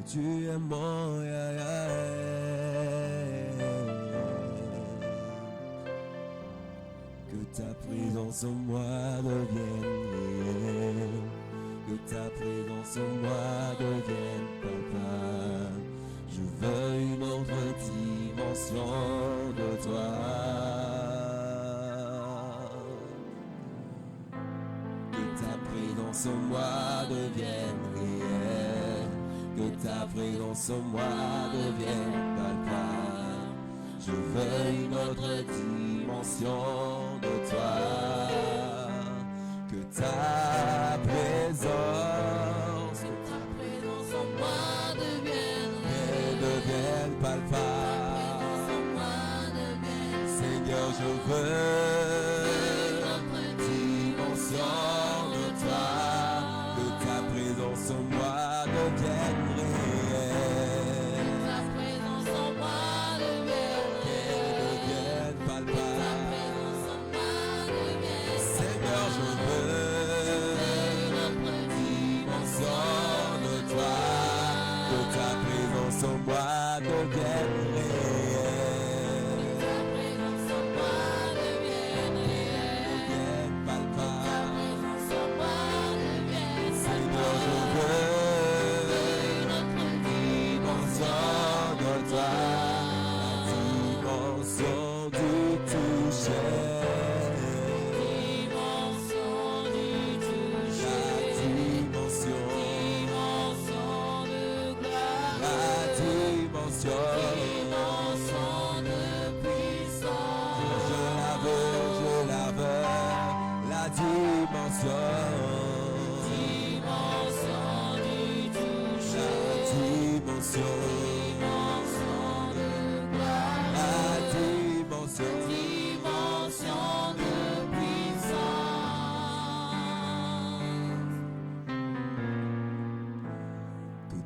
tu es mon que ta présence en moi devienne réelle, que ta présence en moi devienne palpable. Je veux une autre dimension de toi. Que ta présence en moi devienne réelle, que ta présence en moi devienne palpable. Je veux une autre dimension de toi. Que ta présence en moi devienne réelle, devienne palpable. Seigneur, je veux une dimension de toi. Que ta présence en moi devienne réelle. ta présence en moi Devienne palpable. Seigneur, je veux une dimension de toi. Que ta présence en moi devienne réelle. Devienne palpable. Seigneur, je veux une dimension de toi. La dimension du toucher.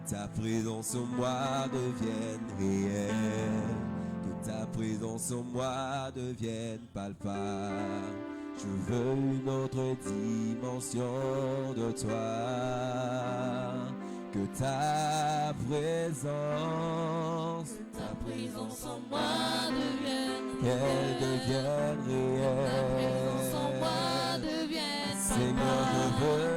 Ta présence en moi devienne réelle, que ta présence en moi devienne palpable. Je veux une autre dimension de toi, que ta présence en moi devienne qu'elle devienne réelle. Seigneur, je veux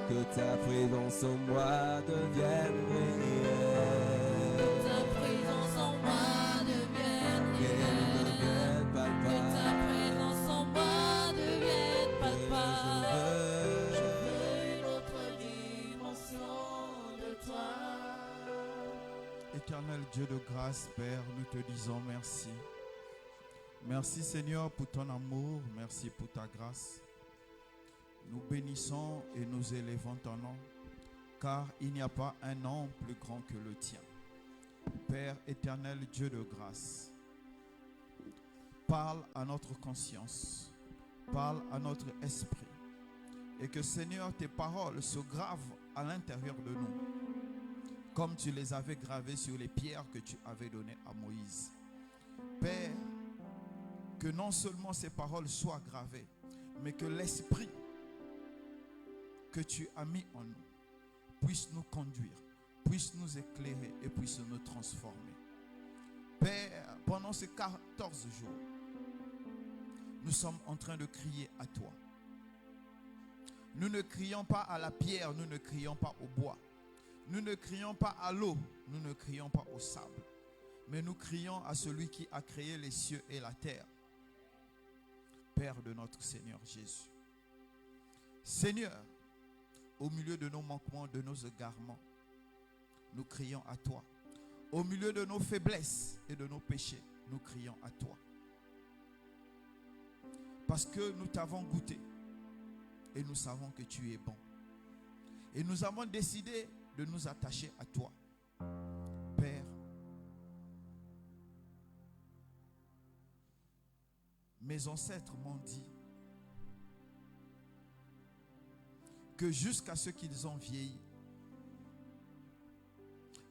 que ta présence en moi devienne réelle. ta présence en moi devienne Qu'elle devienne palpable. ta présence en moi devienne palpable. Je veux une autre dimension de toi. Éternel Dieu de grâce, Père, nous te disons merci. Merci Seigneur pour ton amour, merci pour ta grâce. Nous bénissons et nous élevons ton nom, car il n'y a pas un nom plus grand que le tien. Père éternel, Dieu de grâce, parle à notre conscience, parle à notre esprit, et que Seigneur, tes paroles se gravent à l'intérieur de nous, comme tu les avais gravées sur les pierres que tu avais données à Moïse. Père, que non seulement ces paroles soient gravées, mais que l'esprit que tu as mis en nous puisse nous conduire, puisse nous éclairer et puisse nous transformer. Père, pendant ces 14 jours, nous sommes en train de crier à toi. Nous ne crions pas à la pierre, nous ne crions pas au bois, nous ne crions pas à l'eau, nous ne crions pas au sable, mais nous crions à celui qui a créé les cieux et la terre, Père de notre Seigneur Jésus. Seigneur, au milieu de nos manquements, de nos égarements, nous crions à toi. Au milieu de nos faiblesses et de nos péchés, nous crions à toi. Parce que nous t'avons goûté et nous savons que tu es bon. Et nous avons décidé de nous attacher à toi. Père, mes ancêtres m'ont dit que jusqu'à ce qu'ils ont vieilli,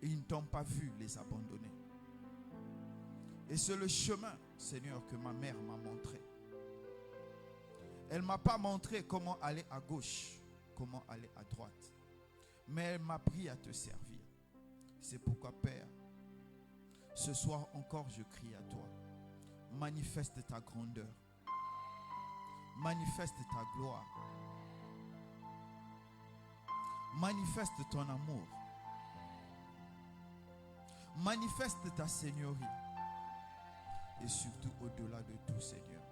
ils ne t'ont pas vu les abandonner. Et c'est le chemin, Seigneur, que ma mère m'a montré. Elle ne m'a pas montré comment aller à gauche. comment aller à droite. Mais elle m'a appris à te servir. C'est pourquoi, Père, ce soir encore je crie à toi. Manifeste ta grandeur. Manifeste ta gloire. Manifeste ton amour. Manifeste ta seigneurie. Et surtout au-delà de tout, Seigneur.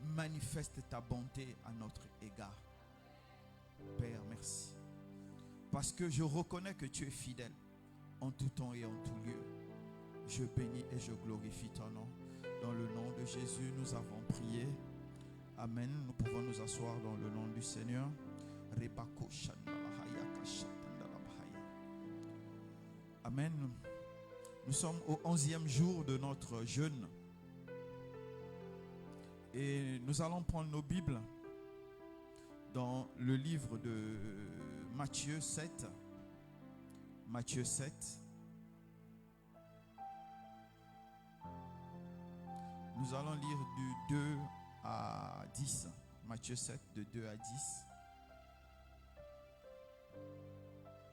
Manifeste ta bonté à notre égard. Père, merci. Parce que je reconnais que tu es fidèle en tout temps et en tout lieu. Je bénis et je glorifie ton nom. Dans le nom de Jésus, nous avons prié. Amen. Nous pouvons nous asseoir dans le nom du Seigneur. Amen. Nous sommes au 11e jour de notre jeûne. Et nous allons prendre nos Bibles dans le livre de Matthieu 7. Matthieu 7. Nous allons lire du 2 à 10. Matthieu 7, de 2 à 10.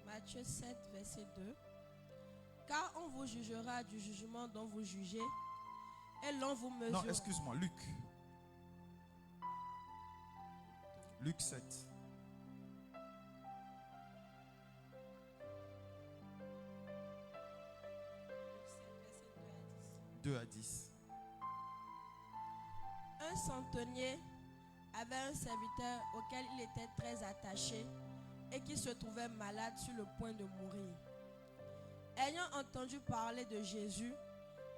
Matthieu 7, verset 2. Car on vous jugera du jugement dont vous jugez, et l'on vous mesure. Non, excuse-moi, Luc. Luc 7. « 2 à 10. Un centenier avait un serviteur auquel il était très attaché et qui se trouvait malade sur le point de mourir. Ayant entendu parler de Jésus,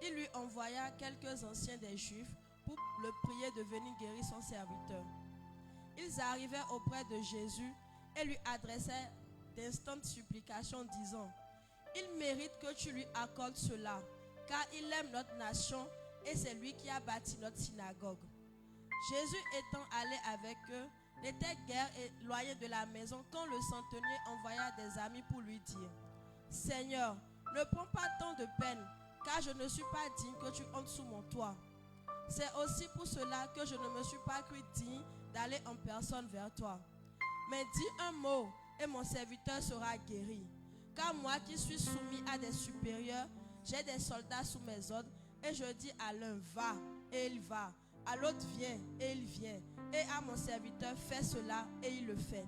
il lui envoya quelques anciens des Juifs pour le prier de venir guérir son serviteur. Ils arrivèrent auprès de Jésus et lui adressèrent d'instantes supplications disant: il mérite que tu lui accordes cela, car il aime notre nation et c'est lui qui a bâti notre synagogue. Jésus étant allé avec eux, n'était guère éloigné de la maison quand le centenier envoya des amis pour lui dire: Seigneur, ne prends pas tant de peine, car je ne suis pas digne que tu entres sous mon toit. C'est aussi pour cela que je ne me suis pas cru digne d'aller en personne vers toi. Mais dis un mot et mon serviteur sera guéri. Car moi qui suis soumis à des supérieurs, j'ai des soldats sous mes ordres, et je dis à l'un va, et il va, à l'autre viens, et il vient, et à mon serviteur fais cela, et il le fait.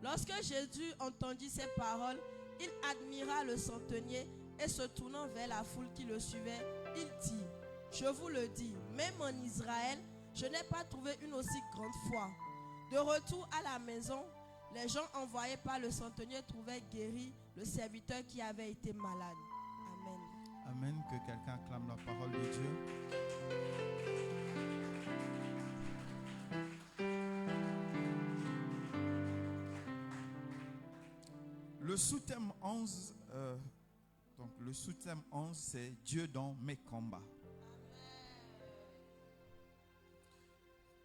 Lorsque Jésus entendit ces paroles, il admira le centenier, et se tournant vers la foule qui le suivait, il dit: je vous le dis, même en Israël, je n'ai pas trouvé une aussi grande foi. De retour à la maison, les gens envoyés par le centenier trouvaient guéri le serviteur qui avait été malade. Amen. Amen. Que quelqu'un acclame la parole de Dieu. Le sous-thème 11, c'est Dieu dans mes combats.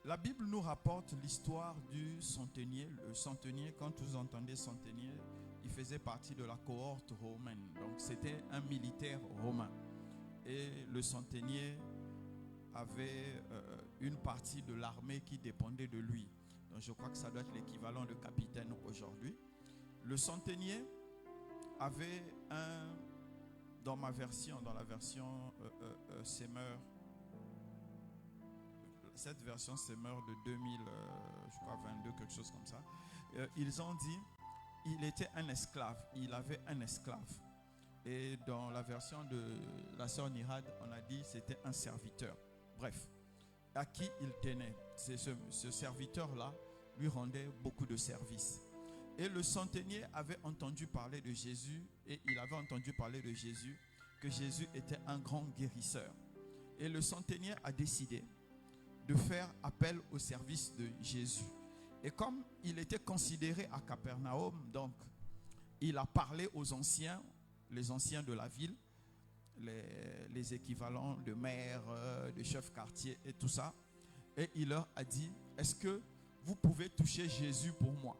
La Bible nous rapporte l'histoire du centenier. Le centenier, quand vous entendez centenier, il faisait partie de la cohorte romaine. Donc c'était un militaire romain. Et le centenier avait une partie de l'armée qui dépendait de lui. Donc je crois que ça doit être l'équivalent de capitaine aujourd'hui. Le centenier avait dans la version Semeur, cette version Semeur de 2022, quelque chose comme ça, ils ont dit il était un esclave, il avait un esclave. Et dans la version de la sœur Nihad, on a dit c'était un serviteur. Bref, à qui il tenait. Ce serviteur-là lui rendait beaucoup de services. Et le centenier avait entendu parler de Jésus, et il avait entendu parler de Jésus, que Jésus était un grand guérisseur. Et le centenier a décidé de faire appel au service de Jésus. Et comme il était considéré à Capernaum, donc il a parlé aux anciens, les anciens de la ville, les équivalents de maires, de chefs quartier et tout ça. Et il leur a dit: est-ce que vous pouvez toucher Jésus pour moi?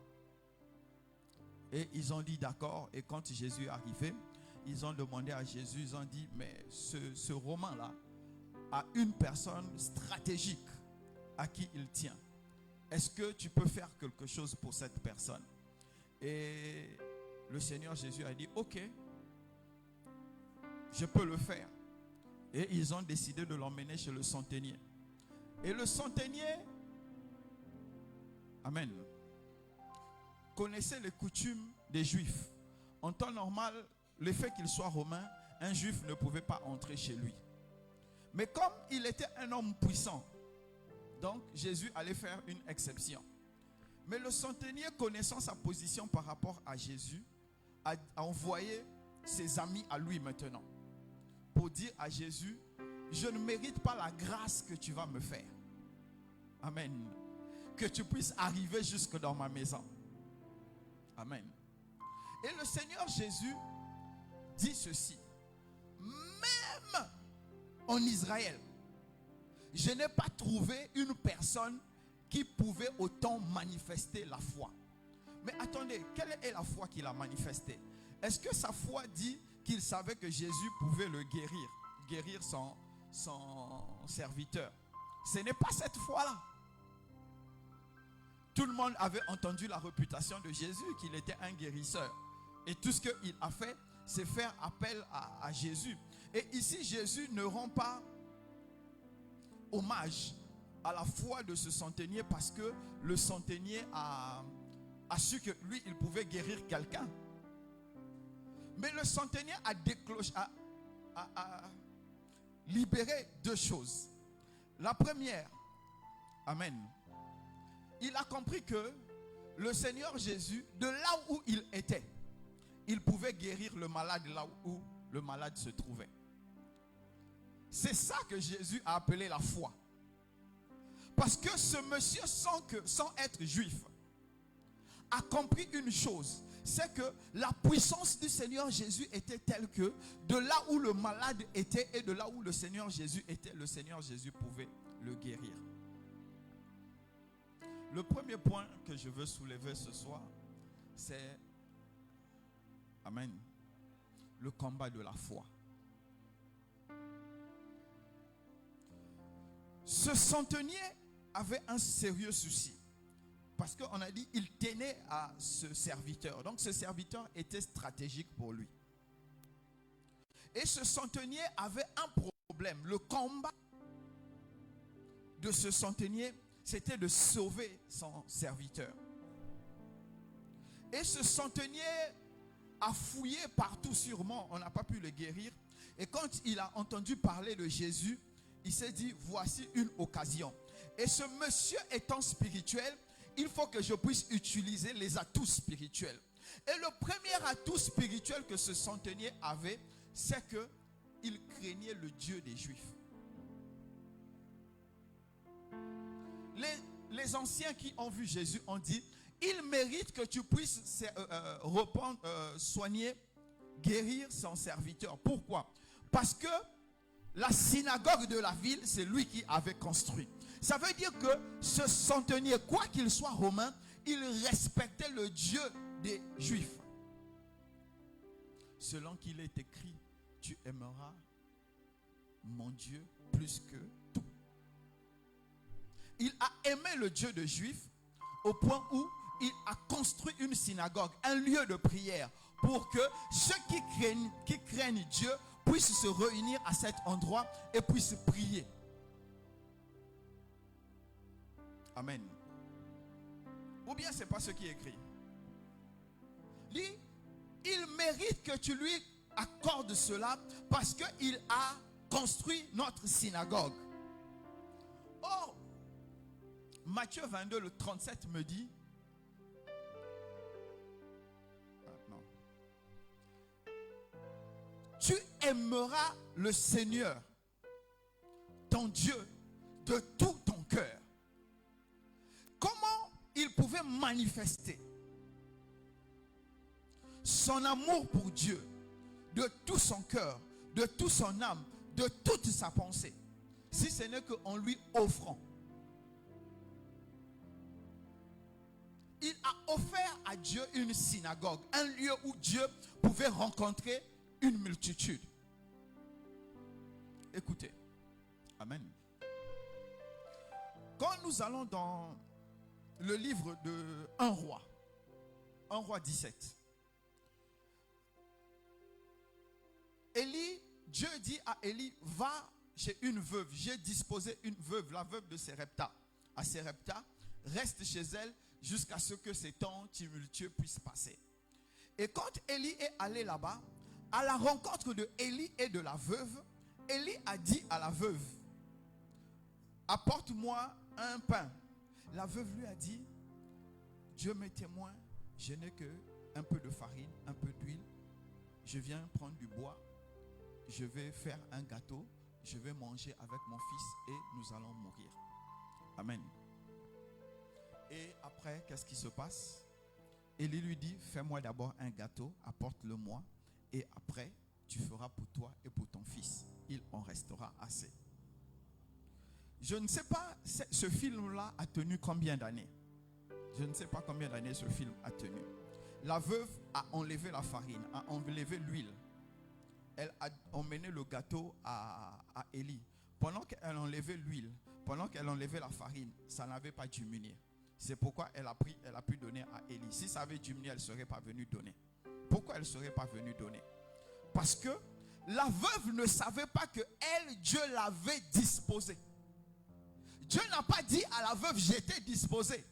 Et ils ont dit d'accord. Et quand Jésus est arrivé, ils ont demandé à Jésus, ils ont dit: mais ce Romain-là a une personne stratégique à qui il tient. Est-ce que tu peux faire quelque chose pour cette personne? Et le Seigneur Jésus a dit, ok, je peux le faire. Et ils ont décidé de l'emmener chez le centenier. Et le centenier, amen, connaissait les coutumes des Juifs. En temps normal, le fait qu'il soit romain, un Juif ne pouvait pas entrer chez lui. Mais comme il était un homme puissant, donc Jésus allait faire une exception. Mais le centenier, connaissant sa position par rapport à Jésus, a envoyé ses amis à lui maintenant pour dire à Jésus, je ne mérite pas la grâce que tu vas me faire. Amen. Que tu puisses arriver jusque dans ma maison. Amen. Et le Seigneur Jésus dit ceci, même en Israël, je n'ai pas trouvé une personne qui pouvait autant manifester la foi. Mais attendez, quelle est la foi qu'il a manifestée? Est-ce que sa foi dit qu'il savait que Jésus pouvait le guérir son serviteur? Ce n'est pas cette foi-là. Tout le monde avait entendu la réputation de Jésus, qu'il était un guérisseur. Et tout ce qu'il a fait, c'est faire appel à Jésus. Et ici, Jésus ne rend pas hommage à la foi de ce centenier parce que le centenier a su que lui, il pouvait guérir quelqu'un. Mais le centenier a libéré deux choses. La première, amen, il a compris que le Seigneur Jésus, de là où il était, il pouvait guérir le malade là où le malade se trouvait. C'est ça que Jésus a appelé la foi. Parce que ce monsieur, sans être juif, a compris une chose. C'est que la puissance du Seigneur Jésus était telle que de là où le malade était et de là où le Seigneur Jésus était, le Seigneur Jésus pouvait le guérir. Le premier point que je veux soulever ce soir, c'est, amen, le combat de la foi. Ce centenier avait un sérieux souci. Parce qu'on a dit, il tenait à ce serviteur. Donc ce serviteur était stratégique pour lui. Et ce centenier avait un problème. Le combat de ce centenier, c'était de sauver son serviteur. Et ce centenier a fouillé partout sûrement. On n'a pas pu le guérir. Et quand il a entendu parler de Jésus, il s'est dit, voici une occasion. Et ce monsieur étant spirituel, il faut que je puisse utiliser les atouts spirituels. Et le premier atout spirituel que ce centenier avait, c'est qu'il craignait le Dieu des Juifs. Les anciens qui ont vu Jésus ont dit, il mérite que tu puisses soigner, guérir son serviteur. Pourquoi? Parce que la synagogue de la ville, c'est lui qui avait construit. Ça veut dire que ce centenier, quoi qu'il soit romain, il respectait le Dieu des Juifs. Selon qu'il est écrit, tu aimeras mon Dieu plus que tout. Il a aimé le Dieu des Juifs au point où il a construit une synagogue, un lieu de prière, pour que ceux qui craignent Dieu puissent se réunir à cet endroit et puissent prier. Amen. Ou bien c'est pas ce qui est écrit. Il mérite que tu lui accordes cela parce qu'il a construit notre synagogue. Or, Matthieu 22, le 37 me dit, tu aimeras le Seigneur, ton Dieu, de tout ton cœur. Comment il pouvait manifester son amour pour Dieu de tout son cœur, de toute son âme, de toute sa pensée, si ce n'est qu'en lui offrant? Il a offert à Dieu une synagogue, un lieu où Dieu pouvait rencontrer une multitude. Écoutez, amen. Quand nous allons dans le livre de 1 roi. 1 roi 17. Dieu dit à Élie, va chez une veuve. J'ai disposé une veuve, la veuve de Sérepta. À Sérepta, reste chez elle jusqu'à ce que ces temps tumultueux puissent passer. Et quand Élie est allé là-bas, à la rencontre de Élie et de la veuve, Élie a dit à la veuve, apporte-moi un pain. La veuve lui a dit, Dieu m'est témoin, je n'ai que un peu de farine, un peu d'huile. Je viens prendre du bois, je vais faire un gâteau, je vais manger avec mon fils et nous allons mourir. Amen. Et après, qu'est-ce qui se passe? Élie lui dit, fais-moi d'abord un gâteau, apporte-le-moi, et après, tu feras pour toi et pour ton fils. Il en restera assez. Je ne sais pas, ce film-là a tenu combien d'années? Je ne sais pas combien d'années ce film a tenu. La veuve a enlevé la farine, a enlevé l'huile. Elle a emmené le gâteau à Élie. Pendant qu'elle enlevait l'huile, pendant qu'elle enlevait la farine, ça n'avait pas diminué. C'est pourquoi elle a pu donner à Élie. Si ça avait diminué, elle ne serait pas venue donner. Pourquoi elle ne serait pas venue donner? Parce que la veuve ne savait pas que elle, Dieu l'avait disposée. Dieu n'a pas dit à la veuve, j'étais disposé.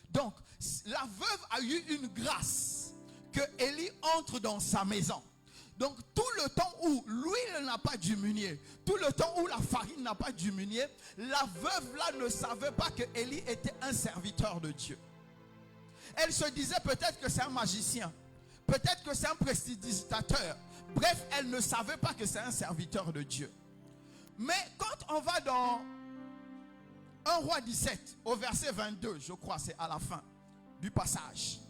Donc, la veuve a eu une grâce que Élie entre dans sa maison. Donc, tout le temps où l'huile n'a pas diminué, tout le temps où la farine n'a pas diminué, la veuve là ne savait pas que Élie était un serviteur de Dieu. Elle se disait peut-être que c'est un magicien, peut-être que c'est un prestidigitateur. Bref, elle ne savait pas que c'est un serviteur de Dieu. Mais quand on va dans 1 roi 17, au verset 22, je crois, c'est à la fin du passage.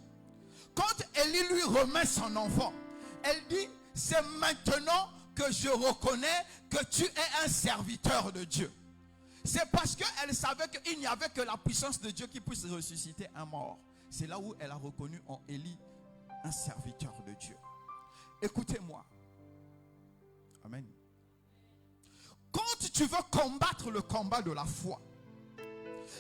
Quand Élie lui remet son enfant, elle dit, c'est maintenant que je reconnais que tu es un serviteur de Dieu. C'est parce qu'elle savait qu'il n'y avait que la puissance de Dieu qui puisse ressusciter un mort. C'est là où elle a reconnu en Élie un serviteur de Dieu. Écoutez-moi. Amen. Quand tu veux combattre le combat de la foi,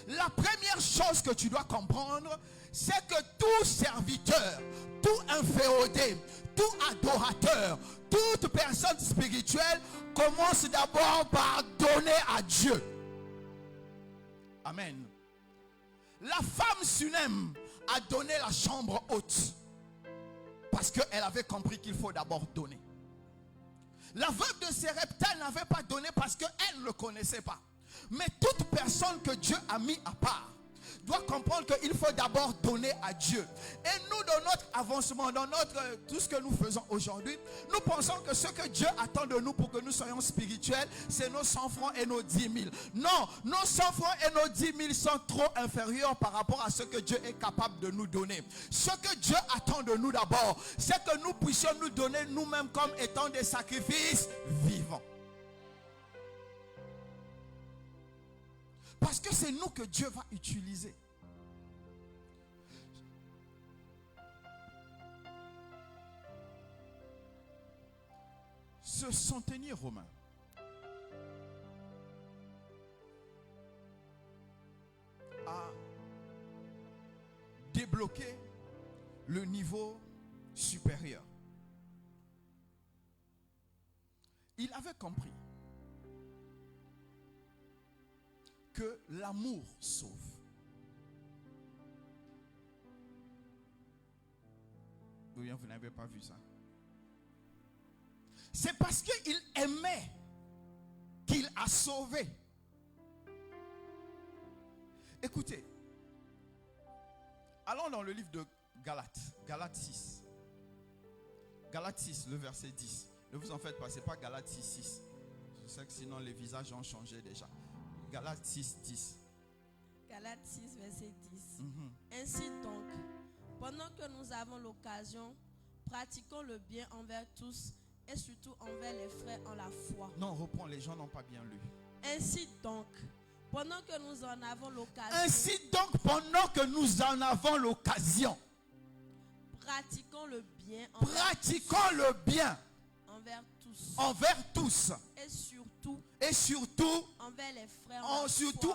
la première chose que tu dois comprendre, c'est que tout serviteur, tout inféodé, tout adorateur, toute personne spirituelle commence d'abord par donner à Dieu. Amen. La femme Sunem a donné la chambre haute parce qu'elle avait compris qu'il faut d'abord donner. La veuve de Sérepta n'avait pas donné parce qu'elle ne le connaissait pas. Mais toute personne que Dieu a mis à part doit comprendre qu'il faut d'abord donner à Dieu. Et nous, dans notre avancement, dans tout ce que nous faisons aujourd'hui, nous pensons que ce que Dieu attend de nous pour que nous soyons spirituels, c'est nos 100 francs et nos 10 000. Non, nos 100 francs et nos 10 000 sont trop inférieurs par rapport à ce que Dieu est capable de nous donner. Ce que Dieu attend de nous d'abord, c'est que nous puissions nous donner nous-mêmes comme étant des sacrifices vivants. Parce que c'est nous que Dieu va utiliser. Ce centenier romain a débloqué le niveau supérieur. Il avait compris que l'amour sauve. Ou bien vous n'avez pas vu ça? C'est parce qu'il aimait qu'il a sauvé. Écoutez, allons dans le livre de Galates, Galates 6. Galates 6, le verset 10. Ne vous en faites pas, ce n'est pas Galates 6, 6. Je sais que sinon les visages ont changé déjà. Galates 6, 10. Galates 6, verset 10. Ainsi donc, pendant que nous avons l'occasion, pratiquons le bien envers tous et surtout envers les frères en la foi. Non, reprends, les gens n'ont pas bien lu. Ainsi donc, pendant que nous en avons l'occasion. Ainsi donc, pendant que nous en avons l'occasion. Pratiquons le bien. Pratiquons le bien. Envers tous. envers tous. Et surtout envers les frères.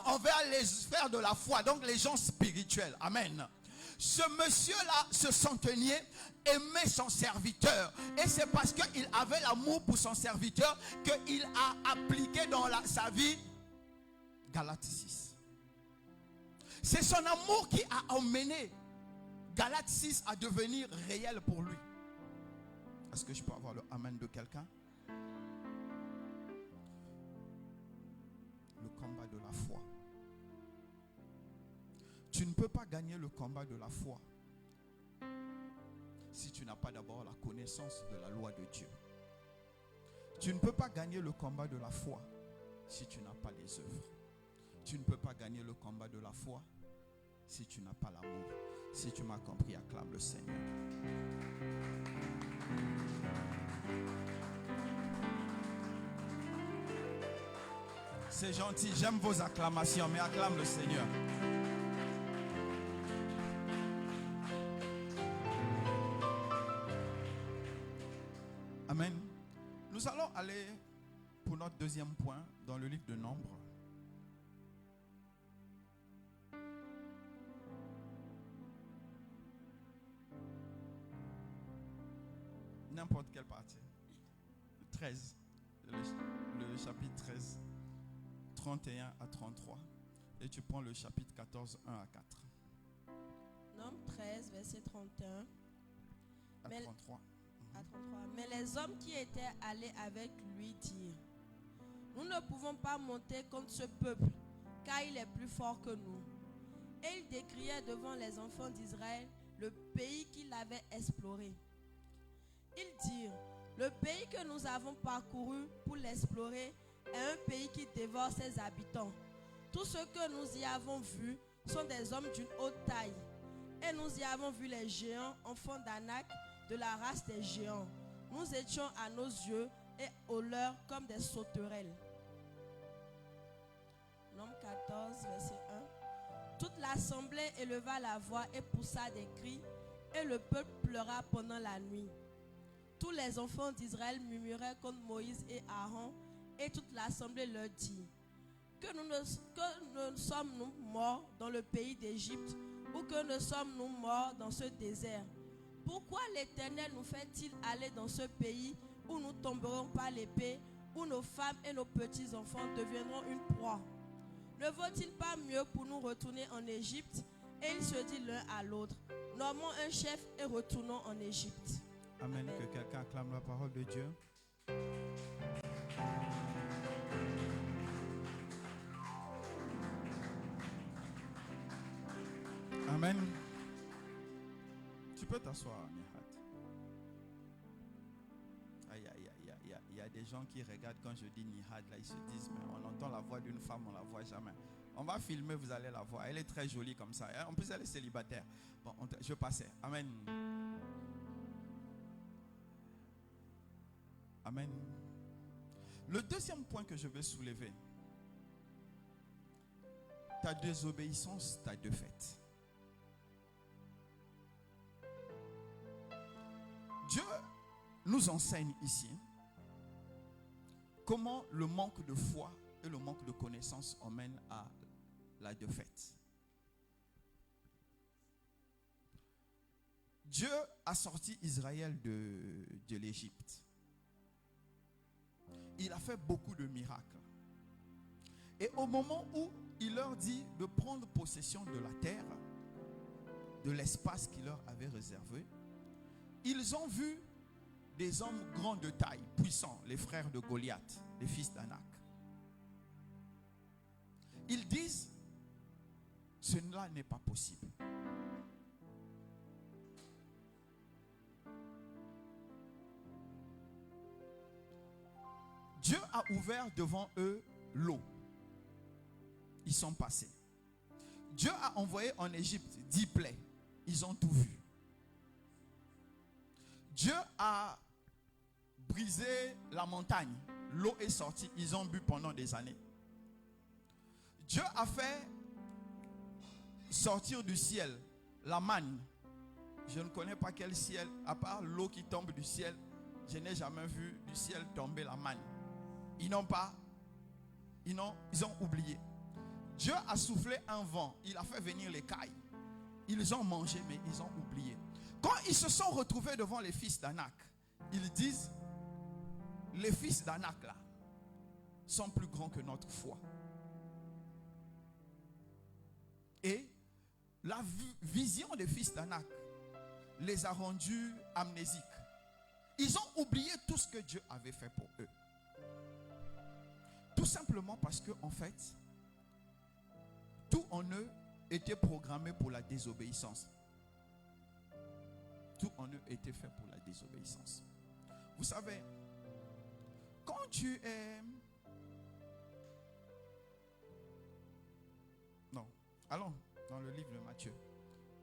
envers les frères de la foi, donc les gens spirituels. Amen. Ce monsieur-là, ce centenier, aimait son serviteur. Et c'est parce qu'il avait l'amour pour son serviteur qu'il a appliqué dans sa vie Galates 6. C'est son amour qui a emmené Galates 6 à devenir réel pour lui. Est-ce que je peux avoir le amen de quelqu'un? Le combat de la foi. Tu ne peux pas gagner le combat de la foi si tu n'as pas d'abord la connaissance de la loi de Dieu. Tu ne peux pas gagner le combat de la foi si tu n'as pas les œuvres. Tu ne peux pas gagner le combat de la foi si tu n'as pas l'amour. Si tu m'as compris, acclame le Seigneur. C'est gentil, j'aime vos acclamations, mais acclame le Seigneur. Amen. Nous allons aller pour notre deuxième point dans le livre de Nombres. N'importe quelle partie. 13. Le chapitre 13. 31 à 33. Et tu prends le chapitre 14, 1 à 4. Nombre 13, verset 31. À 33. À 33. Mais les hommes qui étaient allés avec lui dirent: nous ne pouvons pas monter contre ce peuple, car il est plus fort que nous. Et ils décriaient devant les enfants d'Israël le pays qu'ils avaient exploré. Ils dirent: le pays que nous avons parcouru pour l'explorer est un pays qui dévore ses habitants. Tous ceux que nous y avons vus sont des hommes d'une haute taille. Et nous y avons vu les géants, enfants d'Anak, de la race des géants. Nous étions à nos yeux et aux leurs comme des sauterelles. Nombre 14, verset 1. Toute l'assemblée éleva la voix et poussa des cris, et le peuple pleura pendant la nuit. Tous les enfants d'Israël murmuraient contre Moïse et Aaron, et toute l'assemblée leur dit: que nous sommes-nous morts dans le pays d'Égypte, ou que ne sommes-nous morts dans ce désert? Pourquoi l'Éternel nous fait-il aller dans ce pays où nous tomberons par l'épée, où nos femmes et nos petits-enfants deviendront une proie? Ne vaut-il pas mieux pour nous retourner en Égypte? Et ils se disent l'un à l'autre: nommons un chef et retournons en Égypte. Amen. Amen. Que quelqu'un acclame la parole de Dieu. Amen. Tu peux t'asseoir, Nihat. Il y a des gens qui regardent quand je dis Nihat, là ils se disent: mais on entend la voix d'une femme, on la voit jamais. On va filmer, vous allez la voir. Elle est très jolie comme ça. En plus, elle est célibataire. Bon, je passais. Amen. Amen. Le deuxième point que je vais soulever: ta désobéissance t'a défaite. Dieu nous enseigne ici comment le manque de foi et le manque de connaissance emmènent à la défaite. Dieu a sorti Israël de l'Égypte. Il a fait beaucoup de miracles. Et au moment où il leur dit de prendre possession de la terre, de l'espace qu'il leur avait réservé, ils ont vu des hommes grands de taille, puissants, les frères de Goliath, les fils d'Anak. Ils disent: cela n'est pas possible. Dieu a ouvert devant eux l'eau. Ils sont passés. Dieu a envoyé en Égypte 10 plaies. Ils ont tout vu. Dieu a brisé la montagne. L'eau est sortie. Ils ont bu pendant des années. Dieu a fait sortir du ciel la manne. Je ne connais pas quel ciel, à part l'eau qui tombe du ciel, je n'ai jamais vu du ciel tomber la manne. Ils ont oublié. Dieu a soufflé un vent, il a fait venir les cailles. Ils ont mangé, mais ils ont oublié. Quand ils se sont retrouvés devant les fils d'Anak, ils disent, les fils d'Anak là sont plus grands que notre foi. Et la vision des fils d'Anak les a rendus amnésiques. Ils ont oublié tout ce que Dieu avait fait pour eux. Tout simplement parce que, en fait, tout en eux était programmé pour la désobéissance. Tout en eux était fait pour la désobéissance. Vous savez, quand tu es... Non, allons dans le livre de Matthieu.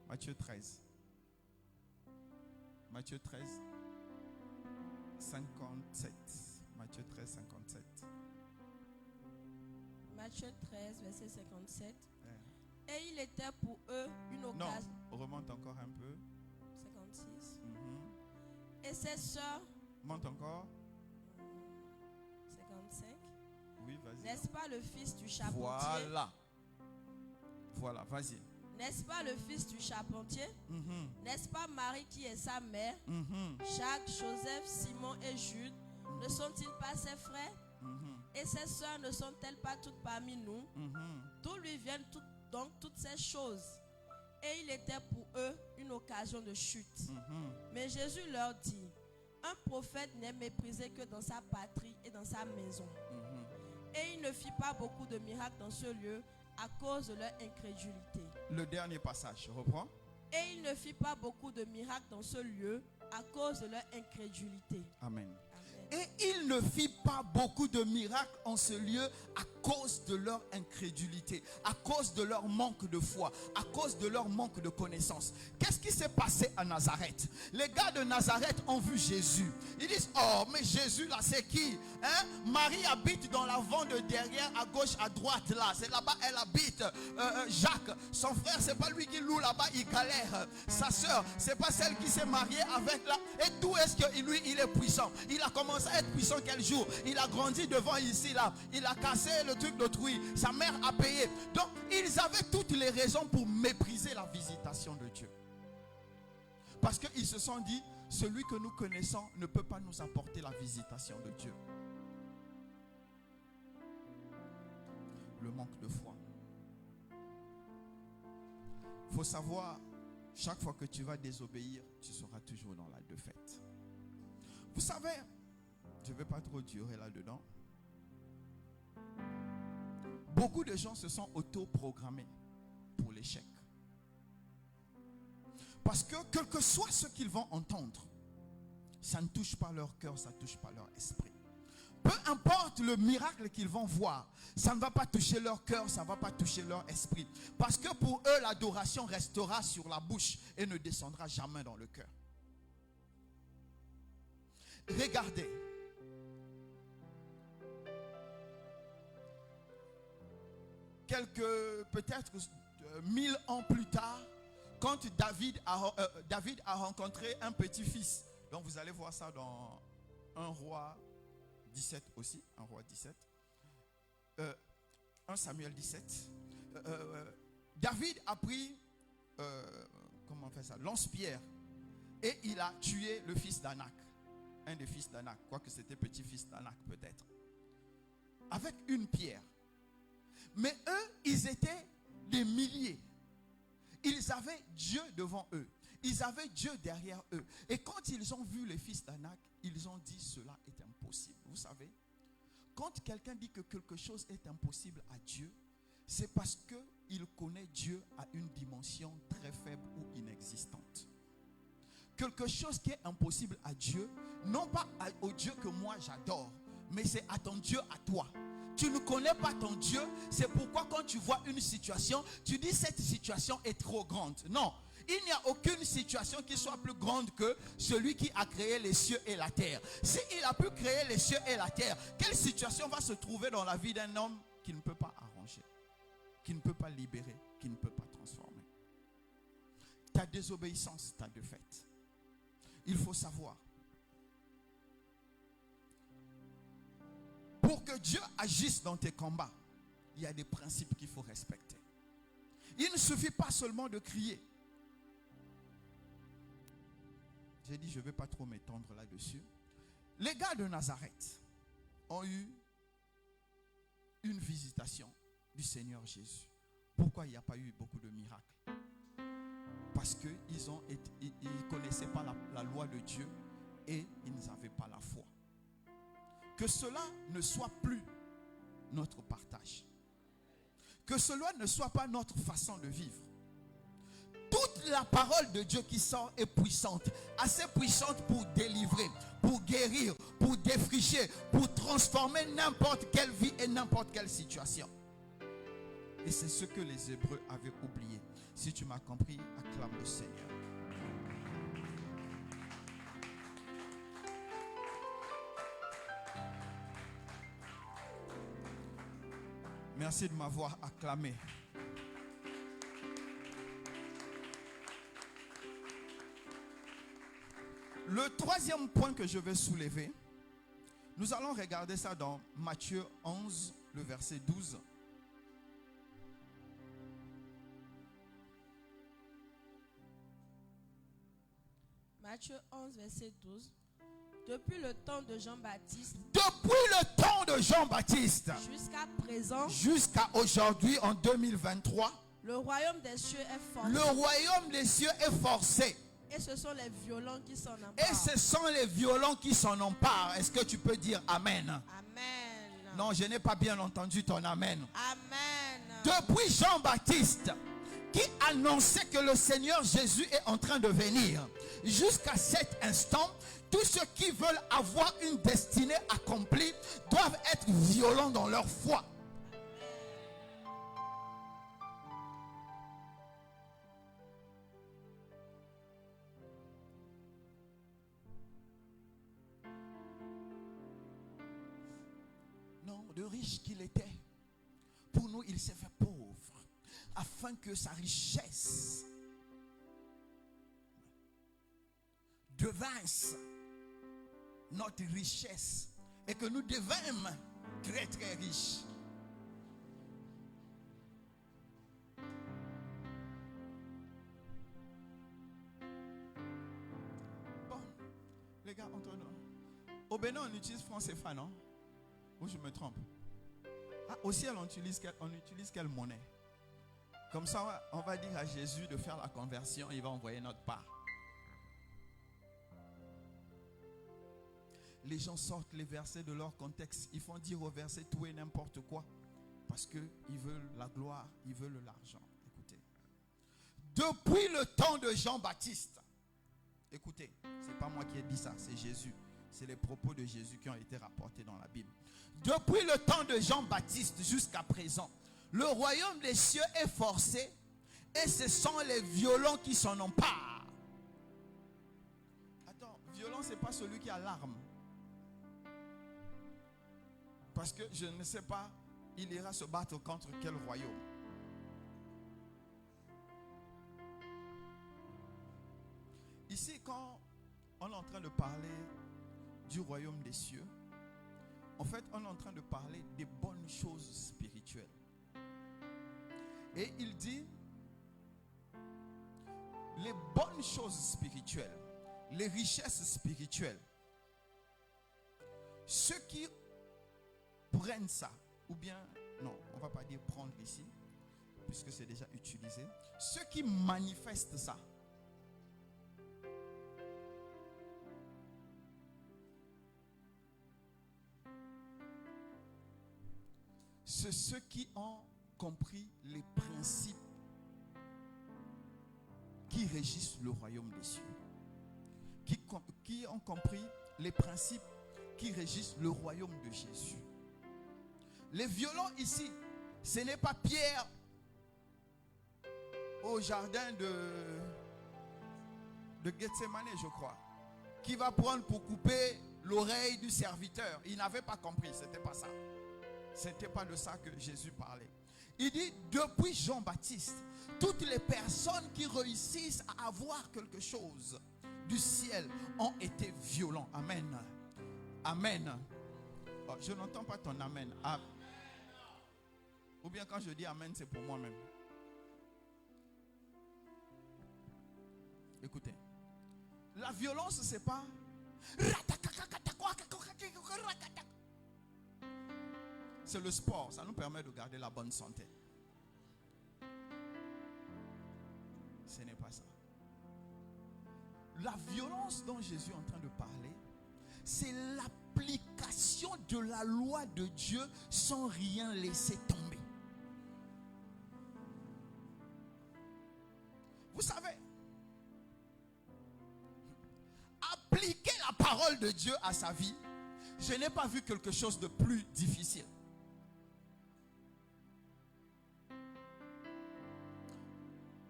Matthieu 13. Matthieu 13, 57. Matthieu 13, 57. Matthieu 13, verset 57. Et il était pour eux une occasion. Non, remonte encore un peu. 56. Et ses sœurs. Monte encore. 55. Oui, vas-y. N'est-ce pas le fils du charpentier? Voilà. Voilà, vas-y. N'est-ce pas le fils du charpentier? N'est-ce pas Marie qui est sa mère? Jacques, Joseph, Simon et Jude, ne sont-ils pas ses frères? Et ses sœurs ne sont-elles pas toutes parmi nous? D'où lui viennent donc toutes ces choses? Et il était pour eux une occasion de chute. Mais Jésus leur dit, un prophète n'est méprisé que dans sa patrie et dans sa maison. Et il ne fit pas beaucoup de miracles dans ce lieu à cause de leur incrédulité. Le dernier passage, reprends. Et il ne fit pas beaucoup de miracles dans ce lieu à cause de leur incrédulité. Amen. Et il ne fit pas beaucoup de miracles en ce lieu à cause de leur incrédulité, à cause de leur manque de foi, à cause de leur manque de connaissance. Qu'est-ce qui s'est passé à Nazareth? Les gars de Nazareth ont vu Jésus. Ils disent, oh, mais Jésus là, c'est qui? Marie habite dans l'avant de derrière, à gauche, à droite là. C'est là-bas, elle habite. Jacques, son frère, c'est pas lui qui loue là-bas, il galère. Sa soeur, c'est pas celle qui s'est mariée avec là. Et d'où est-ce que lui, il est puissant? Il a commencé à être puissant quel jour? Il a grandi devant ici là. Il a cassé le truc d'autrui. Sa mère a payé. Donc, ils avaient toutes les raisons pour mépriser la visitation de Dieu. Parce qu'ils se sont dit, celui que nous connaissons ne peut pas nous apporter la visitation de Dieu. Le manque de foi. Il faut savoir, chaque fois que tu vas désobéir, tu seras toujours dans la défaite. Vous savez, je ne vais pas trop durer là-dedans. Beaucoup de gens se sont auto-programmés pour l'échec. Parce que quel que soit ce qu'ils vont entendre, ça ne touche pas leur cœur, ça ne touche pas leur esprit. Peu importe le miracle qu'ils vont voir, ça ne va pas toucher leur cœur, ça ne va pas toucher leur esprit. Parce que pour eux, l'adoration restera sur la bouche et ne descendra jamais dans le cœur. Regardez. Peut-être 1000 ans plus tard, quand David a rencontré un petit-fils. Donc vous allez voir ça dans 1 Roi 17 aussi, 1 Roi 17. 1 Samuel 17. David a pris, comment on fait ça, lance-pierre. Et il a tué le fils d'Anak. Un des fils d'Anak, quoique c'était petit-fils d'Anak peut-être. Avec une pierre. Mais eux, ils étaient des milliers. Ils avaient Dieu devant eux. Ils avaient Dieu derrière eux. Et quand ils ont vu les fils d'Anak, ils ont dit cela est impossible. Vous savez, quand quelqu'un dit que quelque chose est impossible à Dieu, c'est parce qu'il connaît Dieu à une dimension très faible ou inexistante. Quelque chose qui est impossible à Dieu, non pas au Dieu que moi j'adore, mais c'est à ton Dieu à toi. Tu ne connais pas ton Dieu, c'est pourquoi quand tu vois une situation, tu dis cette situation est trop grande. Non, il n'y a aucune situation qui soit plus grande que celui qui a créé les cieux et la terre. S'il a pu créer les cieux et la terre, quelle situation va se trouver dans la vie d'un homme qui ne peut pas arranger, qui ne peut pas libérer, qui ne peut pas transformer? Ta désobéissance, ta défaite. Il faut savoir que Dieu agisse dans tes combats, il y a des principes qu'il faut respecter. Il ne suffit pas seulement de crier. J'ai dit, je ne vais pas trop m'étendre là-dessus. Les gars de Nazareth ont eu une visitation du Seigneur Jésus. Pourquoi il n'y a pas eu beaucoup de miracles? Parce qu'ils ne connaissaient pas la loi de Dieu et ils n'avaient pas la foi. Que cela ne soit plus notre partage. Que cela ne soit pas notre façon de vivre. Toute la parole de Dieu qui sort est puissante. Assez puissante pour délivrer, pour guérir, pour défricher, pour transformer n'importe quelle vie et n'importe quelle situation. Et c'est ce que les Hébreux avaient oublié. Si tu m'as compris, acclame le Seigneur. Merci de m'avoir acclamé. Le troisième point que je vais soulever, nous allons regarder ça dans Matthieu 11, le verset 12. Matthieu 11, verset 12. Depuis le temps de Jean-Baptiste. Depuis le temps de Jean-Baptiste. Jusqu'à présent. Jusqu'à aujourd'hui, en 2023. Le royaume des cieux est forcé. Le royaume des cieux est forcé. Et ce sont les violents qui s'en emparent. Et ce sont les violents qui s'en emparent. Est-ce que tu peux dire Amen? Amen. Non, je n'ai pas bien entendu ton Amen. Amen. Depuis Jean-Baptiste, qui annonçait que le Seigneur Jésus est en train de venir, jusqu'à cet instant, tous ceux qui veulent avoir une destinée accomplie doivent être violents dans leur foi. Non, de riche qu'il était, pour nous, il s'est fait pauvre, afin que sa richesse devinsse notre richesse et que nous devîmes très très riches. Bon, les gars, entre nous, au Bénin on utilise franc CFA, non? Ou je me trompe? Ah, au ciel on utilise quelle monnaie? Comme ça on va dire à Jésus de faire la conversion, il va envoyer notre part. Les gens sortent les versets de leur contexte. Ils font dire au verset tout et n'importe quoi. Parce qu'ils veulent la gloire, ils veulent l'argent. Écoutez. Depuis le temps de Jean-Baptiste. Écoutez, ce n'est pas moi qui ai dit ça, c'est Jésus. C'est les propos de Jésus qui ont été rapportés dans la Bible. Depuis le temps de Jean-Baptiste jusqu'à présent, le royaume des cieux est forcé et ce sont les violents qui s'en emparent. Attends, violent, ce n'est pas celui qui a l'arme. Parce que je ne sais pas, il ira se battre contre quel royaume. Ici, quand on est en train de parler du royaume des cieux, en fait, on est en train de parler des bonnes choses spirituelles. Et il dit, les bonnes choses spirituelles, les richesses spirituelles, ceux qui prennent ça, ou bien, non, on ne va pas dire prendre ici, puisque c'est déjà utilisé. Ceux qui manifestent ça, c'est ceux qui ont compris les principes qui régissent le royaume des cieux. Qui ont compris les principes qui régissent le royaume de Jésus. Les violents ici, ce n'est pas Pierre au jardin de Gethsemane, je crois, qui va prendre pour couper l'oreille du serviteur. Il n'avait pas compris, ce n'était pas ça. Ce n'était pas de ça que Jésus parlait. Il dit, depuis Jean-Baptiste, toutes les personnes qui réussissent à avoir quelque chose du ciel ont été violents. Amen. Amen. Oh, je n'entends pas ton amen. Ah. Ou bien quand je dis amen, c'est pour moi-même. Écoutez. La violence, c'est pas... C'est le sport. Ça nous permet de garder la bonne santé. Ce n'est pas ça. La violence dont Jésus est en train de parler, c'est l'application de la loi de Dieu sans rien laisser tomber. Vous savez, appliquer la parole de Dieu à sa vie, je n'ai pas vu quelque chose de plus difficile.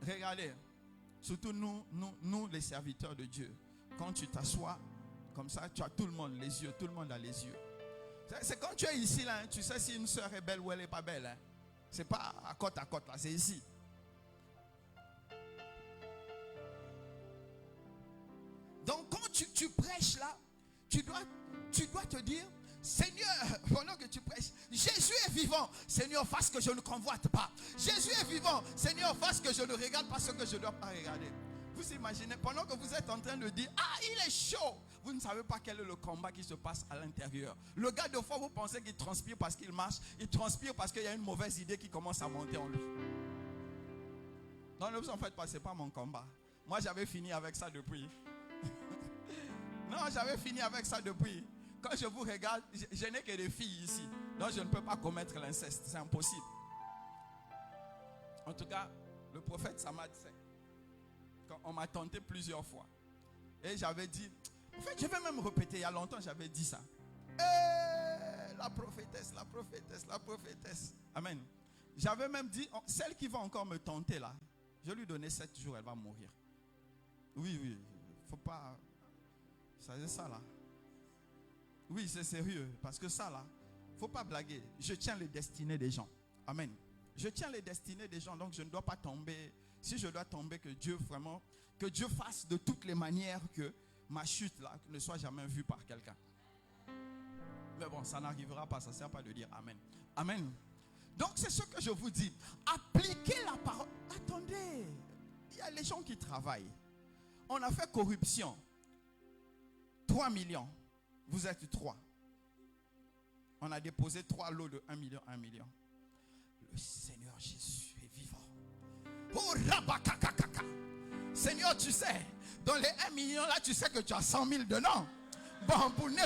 Regardez, surtout nous les serviteurs de Dieu, quand tu t'assois comme ça, tu as tout le monde les yeux, tout le monde a les yeux. C'est quand tu es ici là, hein, tu sais si une soeur est belle ou elle n'est pas belle. Hein. C'est pas à côte là, c'est ici. Donc quand tu prêches là, tu dois te dire, Seigneur, pendant que tu prêches, Jésus est vivant. Seigneur, fasse que je ne convoite pas. Jésus est vivant. Seigneur, fasse que je ne regarde pas ce que je ne dois pas regarder. Vous imaginez, pendant que vous êtes en train de dire, ah, il est chaud. Vous ne savez pas quel est le combat qui se passe à l'intérieur. Le gars, de fois, vous pensez qu'il transpire parce qu'il marche. Il transpire parce qu'il y a une mauvaise idée qui commence à monter en lui. Non, ne vous en faites pas, ce n'est pas mon combat. Moi, j'avais fini avec ça depuis. Non, j'avais fini avec ça depuis. Quand je vous regarde, je n'ai que des filles ici. Donc je ne peux pas commettre l'inceste. C'est impossible. En tout cas, le prophète Samad sait. Quand on m'a tenté plusieurs fois. Et j'avais dit, en fait, je vais même répéter, il y a longtemps, j'avais dit ça. La prophétesse, la prophétesse, la prophétesse. Amen. J'avais même dit, celle qui va encore me tenter là, je lui donnais 7 jours, elle va mourir. Oui, il ne faut pas... C'est ça là. Oui, c'est sérieux. Parce que ça là, il ne faut pas blaguer. Je tiens les destinées des gens. Amen. Je tiens les destinées des gens, donc je ne dois pas tomber. Si je dois tomber, que Dieu vraiment, que Dieu fasse de toutes les manières que ma chute là ne soit jamais vue par quelqu'un. Mais bon, ça n'arrivera pas, ça ne sert pas de dire Amen. Amen. Donc c'est ce que je vous dis. Appliquez la parole. Attendez, il y a les gens qui travaillent. On a fait corruption. 3 millions. Vous êtes 3. On a déposé 3 lots de 1 million, 1 million. Le Seigneur Jésus est vivant. Oh, rabakakakaka. Seigneur, tu sais, dans les 1 million là, tu sais que tu as 100 000 dedans. Bon, pour ne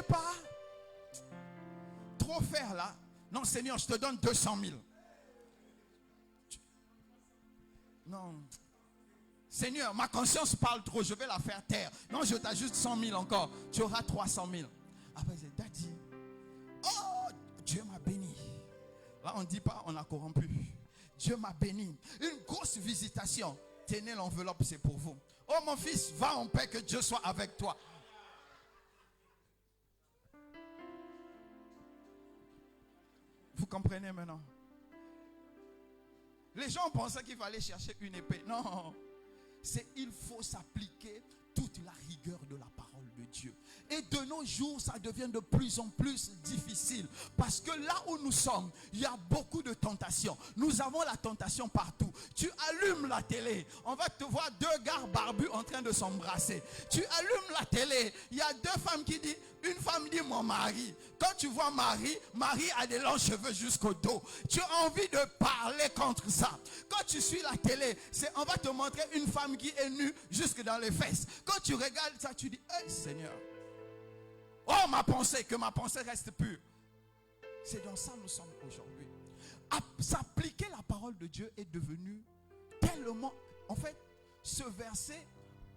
pas trop faire là. Non, Seigneur, je te donne 200 000. Non. Seigneur, ma conscience parle trop, je vais la faire taire. Non, je t'ajoute 100 000 encore. Tu auras 300 000. Après, c'est Daddy. Oh, Dieu m'a béni. Là, on ne dit pas, on a corrompu. Dieu m'a béni. Une grosse visitation. Tenez l'enveloppe, c'est pour vous. Oh, mon fils, va en paix, que Dieu soit avec toi. Vous comprenez maintenant? Les gens pensaient qu'il fallait chercher une épée. Non. C'est il faut s'appliquer toute la rigueur de la parole de Dieu. Et de nos jours, ça devient de plus en plus difficile. Parce que là où nous sommes, il y a beaucoup de tentations. Nous avons la tentation partout. Tu allumes la télé, on va te voir 2 gars barbus en train de s'embrasser. Tu allumes la télé, il y a 2 femmes qui disent, une femme dit mon mari. Quand tu vois Marie a des longs cheveux jusqu'au dos. Tu as envie de parler contre ça. Quand tu suis la télé, on va te montrer une femme qui est nue jusque dans les fesses. Quand tu regardes ça, tu dis, hey, Seigneur. Oh, ma pensée, que ma pensée reste pure. C'est dans ça que nous sommes aujourd'hui. S'appliquer la parole de Dieu est devenu tellement... En fait, ce verset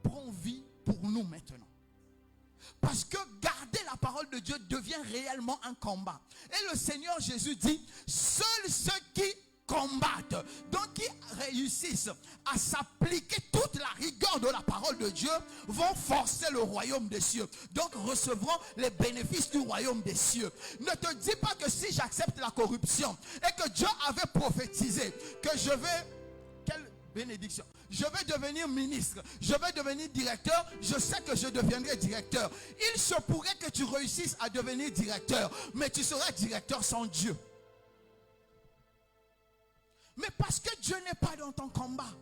prend vie pour nous maintenant. Parce que garder la parole de Dieu devient réellement un combat. Et le Seigneur Jésus dit, seuls ceux qui combattent, donc qui réussissent à s'appliquer toute la rigueur de la parole de Dieu, vont forcer le royaume des cieux. Donc recevront les bénéfices du royaume des cieux. Ne te dis pas que si j'accepte la corruption et que Dieu avait prophétisé que je vais... bénédiction. Je vais devenir ministre. Je vais devenir directeur. Je sais que je deviendrai directeur. Il se pourrait que tu réussisses à devenir directeur. Mais tu seras directeur sans Dieu. Mais parce que Dieu n'est pas dans ton combat.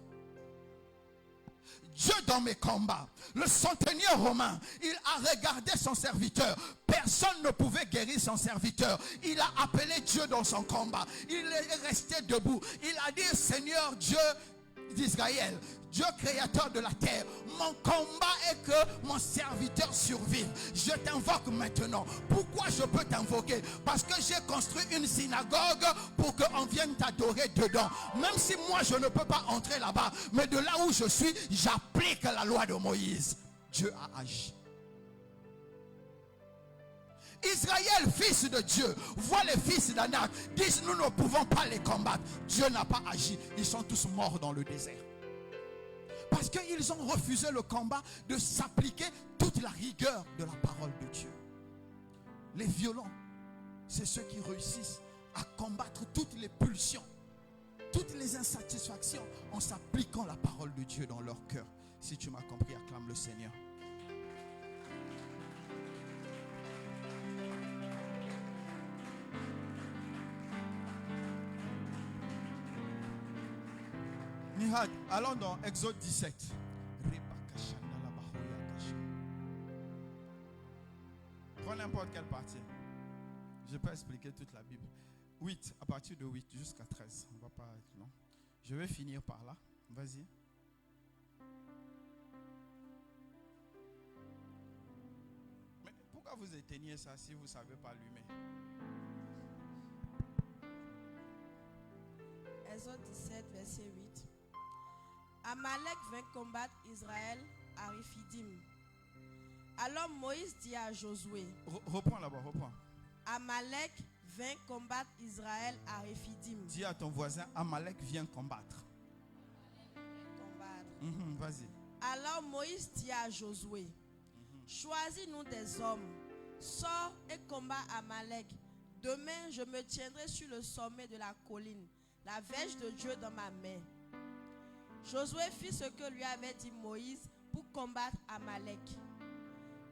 Dieu dans mes combats. Le centenier romain, il a regardé son serviteur. Personne ne pouvait guérir son serviteur. Il a appelé Dieu dans son combat. Il est resté debout. Il a dit, Seigneur Dieu d'Israël, Dieu créateur de la terre, mon combat est que mon serviteur survive. Je t'invoque maintenant. Pourquoi je peux t'invoquer? Parce que j'ai construit une synagogue pour qu'on vienne t'adorer dedans. Même si moi je ne peux pas entrer là-bas, mais de là où je suis, j'applique la loi de Moïse. Dieu a agi. Israël, fils de Dieu, voit les fils d'Anak, disent nous ne pouvons pas les combattre. Dieu n'a pas agi. Ils sont tous morts dans le désert. Parce qu'ils ont refusé le combat de s'appliquer toute la rigueur de la parole de Dieu. Les violents, c'est ceux qui réussissent à combattre toutes les pulsions, toutes les insatisfactions en s'appliquant la parole de Dieu dans leur cœur. Si tu m'as compris, acclame le Seigneur. Nihad, allons dans Exode 17. Prends n'importe quelle partie. Je peux expliquer toute la Bible. 8, à partir de 8 jusqu'à 13. On va pas être long. Je vais finir par là. Vas-y. Mais pourquoi vous éteignez ça si vous ne savez pas allumer? Exode 17, verset 8. Amalek vint combattre Israël à Réphidim. Alors Moïse dit à Josué. Reprends là-bas, reprends. Amalek vint combattre Israël à Réphidim. Dis à ton voisin, Amalek vient combattre. Vas-y. Alors Moïse dit à Josué, choisis-nous des hommes, sors et combat Amalek. Demain, je me tiendrai sur le sommet de la colline, la verge de Dieu dans ma main. Josué fit ce que lui avait dit Moïse pour combattre Amalek.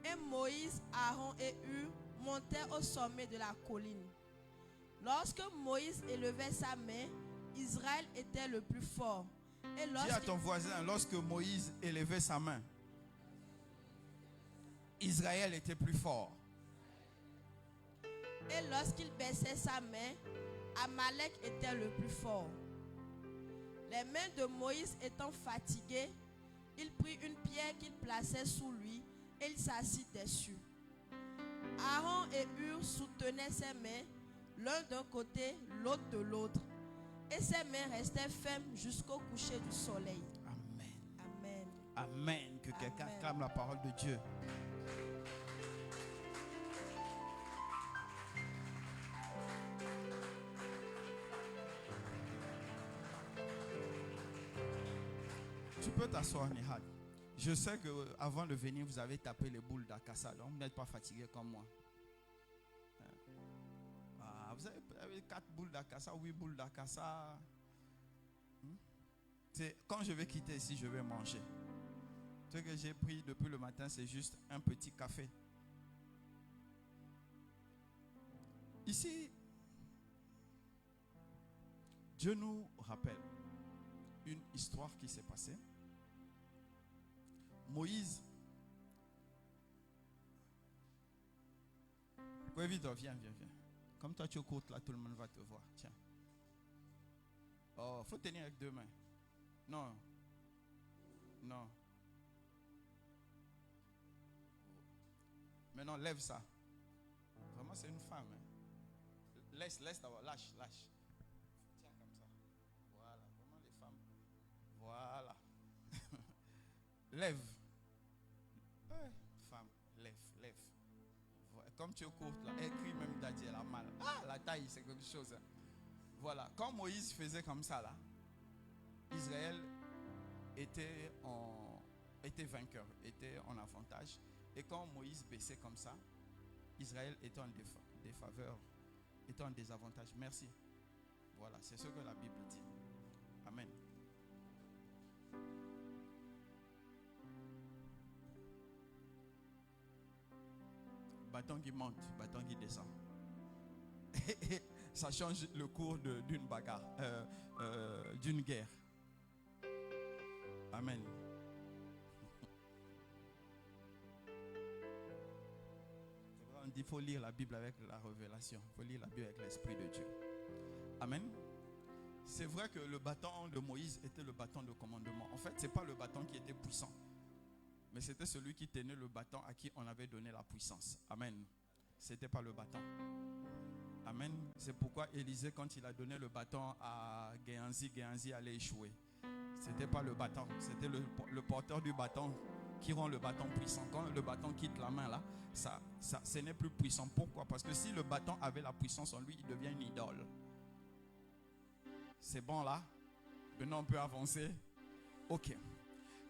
Et Moïse, Aaron et Hur montèrent au sommet de la colline. Lorsque Moïse élevait sa main, Israël était le plus fort. Et dis à ton voisin, lorsque Moïse élevait sa main, Israël était plus fort. Et lorsqu'il baissait sa main, Amalek était le plus fort. Les mains de Moïse étant fatiguées, il prit une pierre qu'il plaçait sous lui et il s'assit dessus. Aaron et Hur soutenaient ses mains, l'un d'un côté, l'autre de l'autre. Et ses mains restaient fermes jusqu'au coucher du soleil. Amen. Amen. Amen. Que quelqu'un clame la parole de Dieu. Tu peux t'asseoir, Nihad. Je sais qu'avant de venir, vous avez tapé les boules d'Akassa. Donc, vous n'êtes pas fatigué comme moi. Vous avez 4 boules d'Akassa, 8 boules d'Akassa. Quand je vais quitter ici, je vais manger. Ce que j'ai pris depuis le matin, c'est juste un petit café. Ici, Dieu nous rappelle une histoire qui s'est passée. Moïse. Oui, vite, viens. Comme toi tu es courte là, tout le monde va te voir. Tiens. Oh, faut tenir avec 2 mains. Non. Maintenant, lève ça. Vraiment, c'est une femme. Hein. Laisse d'abord, lâche. Tiens comme ça. Voilà, vraiment les femmes. Voilà. Lève. Femme, lève. Comme tu es courte là, écrit même Daddy, elle a mal. La taille, c'est quelque chose. Hein. Voilà. Quand Moïse faisait comme ça là, Israël était vainqueur, était en avantage. Et quand Moïse baissait comme ça, Israël était en défaveur, était en désavantage. Merci. Voilà, c'est ce que la Bible dit. Amen. bâton qui monte, bâton qui descend. Et ça change le cours d'une bagarre, d'une guerre. Amen. On dit qu'il faut lire la Bible avec la révélation. Il faut lire la Bible avec l'Esprit de Dieu. Amen. C'est vrai que le bâton de Moïse était le bâton de commandement. En fait, ce n'est pas le bâton qui était puissant, mais c'était celui qui tenait le bâton à qui on avait donné la puissance. Amen. Ce n'était pas le bâton. Amen. C'est pourquoi Élisée, quand il a donné le bâton à Géhazi, Géhazi allait échouer. Ce n'était pas le bâton, c'était le porteur du bâton qui rend le bâton puissant. Quand le bâton quitte la main là, ce n'est plus puissant. Pourquoi? Parce que si le bâton avait la puissance en lui, il devient une idole. C'est bon là? Maintenant on peut avancer. Ok.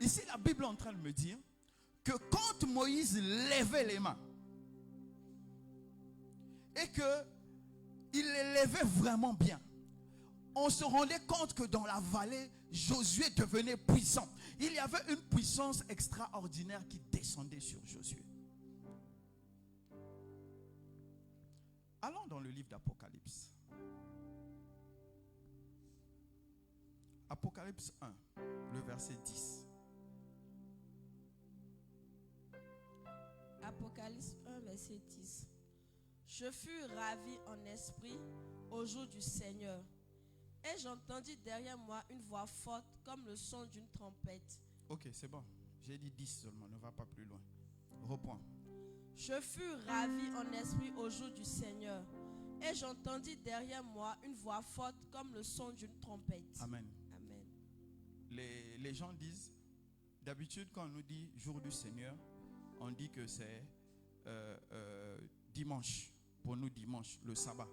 Ici la Bible est en train de me dire que quand Moïse levait les mains et que il les levait vraiment bien, on se rendait compte que dans la vallée, Josué devenait puissant. Il y avait une puissance extraordinaire qui descendait sur Josué. Allons dans le livre d'Apocalypse. Apocalypse 1, le verset 10. Apocalypse 1, verset 10. Je fus ravi en esprit au jour du Seigneur. Et j'entendis derrière moi une voix forte comme le son d'une trompette. Ok, c'est bon. J'ai dit 10 seulement, ne va pas plus loin. Reprends. Je fus ravi en esprit au jour du Seigneur. Et j'entendis derrière moi une voix forte comme le son d'une trompette. Amen. Amen. Les gens disent, d'habitude quand on nous dit jour du Seigneur, on dit que c'est dimanche. Pour nous, dimanche, le sabbat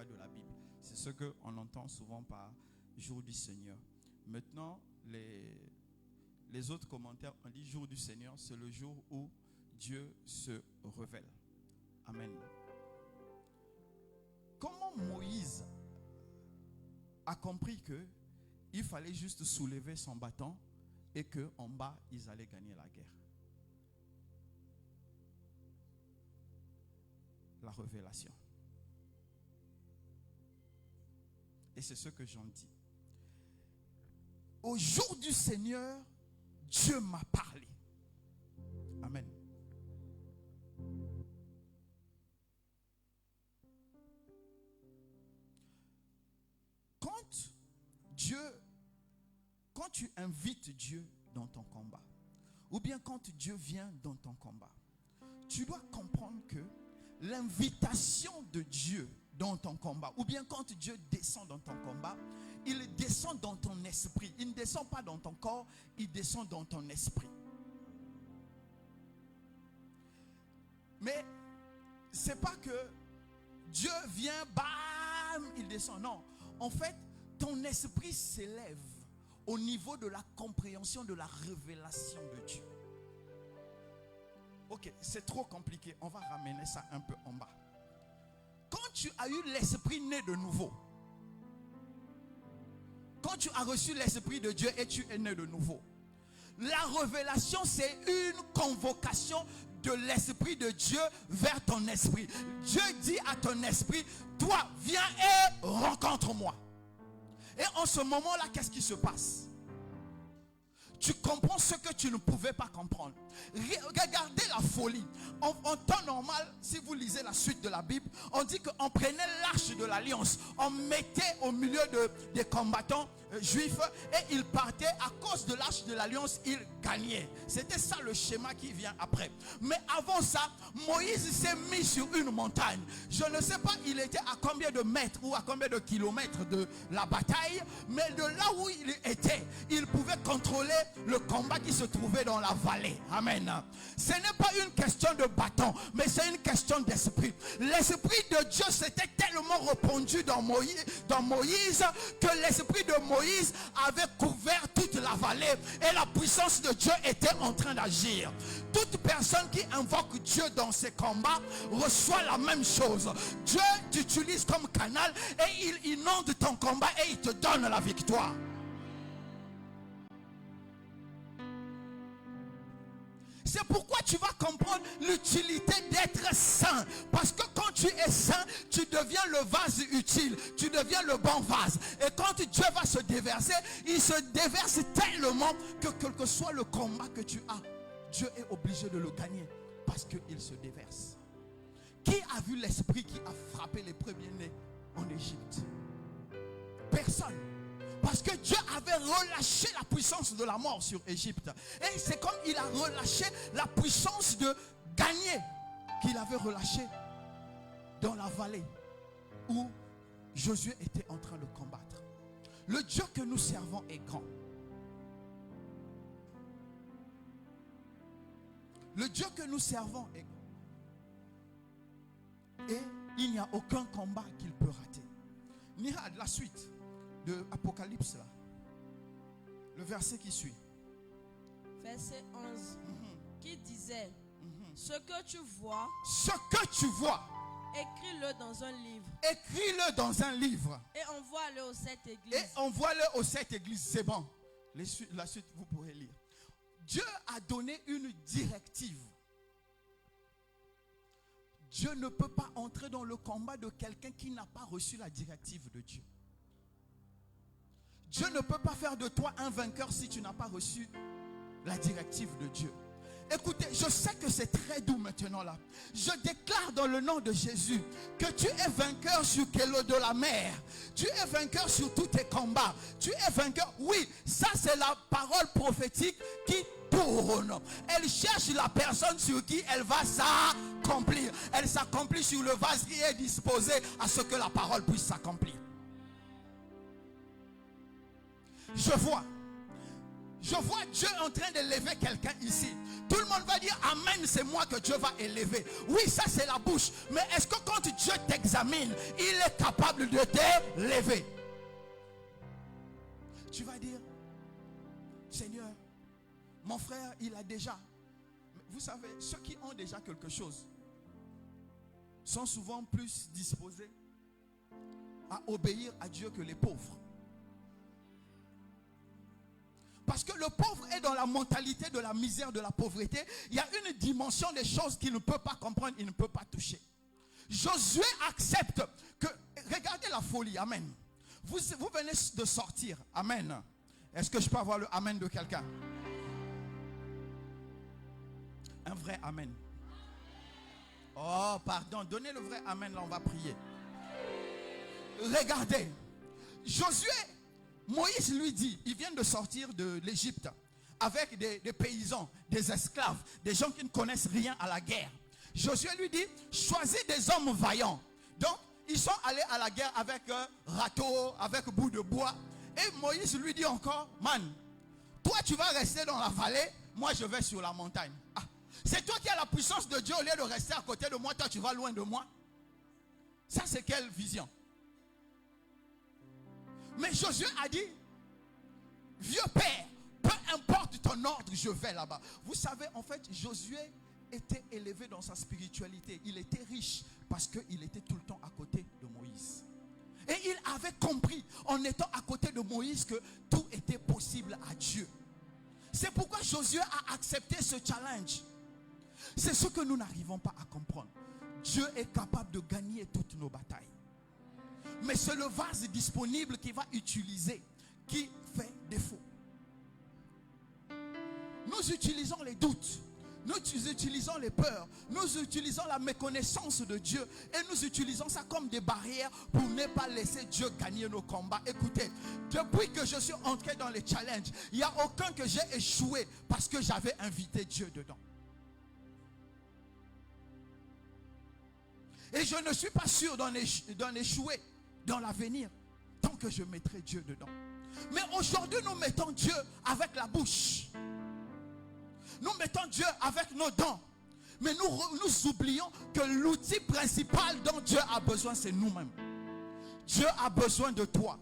de la Bible. C'est ce qu'on entend souvent par jour du Seigneur. Maintenant, les autres commentaires, on dit jour du Seigneur, c'est le jour où Dieu se révèle. Amen. Comment Moïse a compris que il fallait juste soulever son bâton et qu'en bas, ils allaient gagner la guerre? La révélation. Et c'est ce que j'en dis. Au jour du Seigneur, Dieu m'a parlé. Amen. Quand tu invites Dieu dans ton combat, ou bien quand Dieu vient dans ton combat, tu dois comprendre que l'invitation de Dieu dans ton combat, ou bien quand Dieu descend dans ton combat, il descend dans ton esprit. Il ne descend pas dans ton corps, il descend dans ton esprit. Mais c'est pas que Dieu vient, bam, il descend. Non, en fait, ton esprit s'élève au niveau de la compréhension de la révélation de Dieu. Ok, c'est trop compliqué. On va ramener ça un peu en bas. Quand tu as eu l'esprit né de nouveau, quand tu as reçu l'esprit de Dieu et tu es né de nouveau, la révélation, c'est une convocation de l'esprit de Dieu vers ton esprit. Dieu dit à ton esprit, toi, viens et rencontre-moi. Et en ce moment-là, qu'est-ce qui se passe? Tu comprends ce que tu ne pouvais pas comprendre. Regardez la folie. En temps normal, si vous lisez la suite de la Bible, on dit qu'on prenait l'arche de l'alliance, on mettait au milieu des combattants juifs et ils partaient. À cause de l'arche de l'alliance, ils gagnaient. C'était ça le schéma qui vient après. Mais avant ça, Moïse s'est mis sur une montagne. Je ne sais pas il était à combien de mètres ou à combien de kilomètres de la bataille, mais de là où il était, il pouvait contrôler le combat qui se trouvait dans la vallée. Amen. Ce n'est pas une question de bâton, mais c'est une question d'esprit. L'esprit de Dieu s'était tellement répandu dans Moïse que l'esprit de Moïse avait couvert toute la vallée et la puissance de Dieu était en train d'agir. Toute personne qui invoque Dieu dans ses combats reçoit la même chose. Dieu t'utilise comme canal et il inonde ton combat et il te donne la victoire. C'est pourquoi tu vas comprendre l'utilité d'être saint. Parce que quand tu es saint, tu deviens le vase utile. Tu deviens le bon vase. Et quand Dieu va se déverser, il se déverse tellement que quel que soit le combat que tu as, Dieu est obligé de le gagner. Parce qu'il se déverse. Qui a vu l'esprit qui a frappé les premiers-nés en Égypte? Personne. Parce que Dieu avait relâché la puissance de la mort sur Égypte. Et c'est comme il a relâché la puissance de gagner qu'il avait relâché dans la vallée où Josué était en train de combattre. Le Dieu que nous servons est grand. Le Dieu que nous servons est grand. Et il n'y a aucun combat qu'il peut rater. Nihad, la suite de Apocalypse là. Le verset qui suit. Verset 11. Qui disait, ce que tu vois, écris-le dans un livre. Écris-le dans un livre. Et envoie-le aux 7 églises. Et envoie-le aux 7 églises. C'est bon. La suite, vous pourrez lire. Dieu a donné une directive. Dieu ne peut pas entrer dans le combat de quelqu'un qui n'a pas reçu la directive de Dieu. Dieu ne peut pas faire de toi un vainqueur si tu n'as pas reçu la directive de Dieu. Écoutez, je sais que c'est très doux maintenant là. Je déclare dans le nom de Jésus que tu es vainqueur sur l'eau de la mer. Tu es vainqueur sur tous tes combats. Tu es vainqueur. Oui, ça c'est la parole prophétique qui tourne. Elle cherche la personne sur qui elle va s'accomplir. Elle s'accomplit sur le vase qui est disposé à ce que la parole puisse s'accomplir. Je vois Dieu en train d'élever quelqu'un ici. Tout le monde va dire amen, c'est moi que Dieu va élever. Oui, ça c'est la bouche. Mais est-ce que quand Dieu t'examine, il est capable de t'élever? Tu vas dire, Seigneur, mon frère, il a déjà. Vous savez, ceux qui ont déjà quelque chose sont souvent plus disposés à obéir à Dieu que les pauvres. Parce que le pauvre est dans la mentalité de la misère, de la pauvreté. Il y a une dimension des choses qu'il ne peut pas comprendre, il ne peut pas toucher. Josué accepte que, regardez la folie, amen. Vous venez de sortir, amen. Est-ce que je peux avoir le amen de quelqu'un? Un vrai amen. Oh, pardon, donnez le vrai amen, là on va prier. Regardez, Josué, Moïse lui dit, il vient de sortir de l'Égypte avec des paysans, des esclaves, des gens qui ne connaissent rien à la guerre. Josué lui dit, choisis des hommes vaillants. Donc, ils sont allés à la guerre avec râteau, avec bout de bois. Et Moïse lui dit encore, man, toi tu vas rester dans la vallée, moi je vais sur la montagne. Ah, c'est toi qui as la puissance de Dieu, au lieu de rester à côté de moi, toi tu vas loin de moi. Ça c'est quelle vision? Mais Josué a dit, vieux père, peu importe ton ordre, je vais là-bas. Vous savez, en fait, Josué était élevé dans sa spiritualité. Il était riche parce qu'il était tout le temps à côté de Moïse. Et il avait compris, en étant à côté de Moïse, que tout était possible à Dieu. C'est pourquoi Josué a accepté ce challenge. C'est ce que nous n'arrivons pas à comprendre. Dieu est capable de gagner toutes nos batailles. Mais c'est le vase disponible qu'il va utiliser qui fait défaut. Nous utilisons les doutes. Nous utilisons les peurs. Nous utilisons la méconnaissance de Dieu. Et nous utilisons ça comme des barrières pour ne pas laisser Dieu gagner nos combats. Écoutez, depuis que je suis entré dans les challenges, il n'y a aucun que j'ai échoué parce que j'avais invité Dieu dedans. Et je ne suis pas sûr d'en échouer dans l'avenir tant que je mettrai Dieu dedans. Mais aujourd'hui nous mettons Dieu avec la bouche, nous mettons Dieu avec nos dents, mais nous oublions que l'outil principal dont Dieu a besoin, c'est nous-mêmes. Dieu a besoin de toi.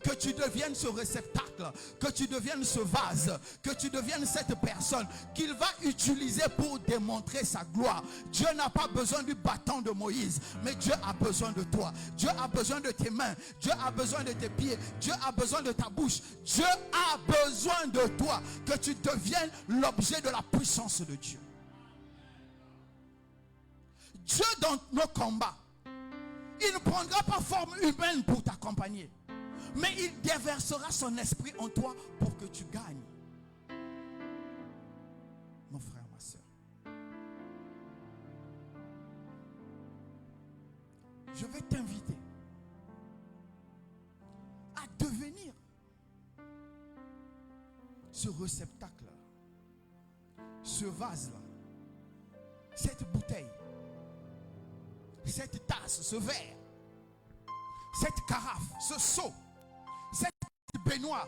Que tu deviennes ce réceptacle, que tu deviennes ce vase, que tu deviennes cette personne qu'il va utiliser pour démontrer sa gloire. Dieu n'a pas besoin du bâton de Moïse, mais Dieu a besoin de toi. Dieu a besoin de tes mains, Dieu a besoin de tes pieds, Dieu a besoin de ta bouche. Dieu a besoin de toi, que tu deviennes l'objet de la puissance de Dieu. Dieu dans nos combats, il ne prendra pas forme humaine pour t'accompagner, mais il déversera son esprit en toi pour que tu gagnes. Mon frère, ma soeur, je vais t'inviter à devenir ce réceptacle-là, ce vase-là, cette bouteille, cette tasse, ce verre, cette carafe, ce seau, cette baignoire,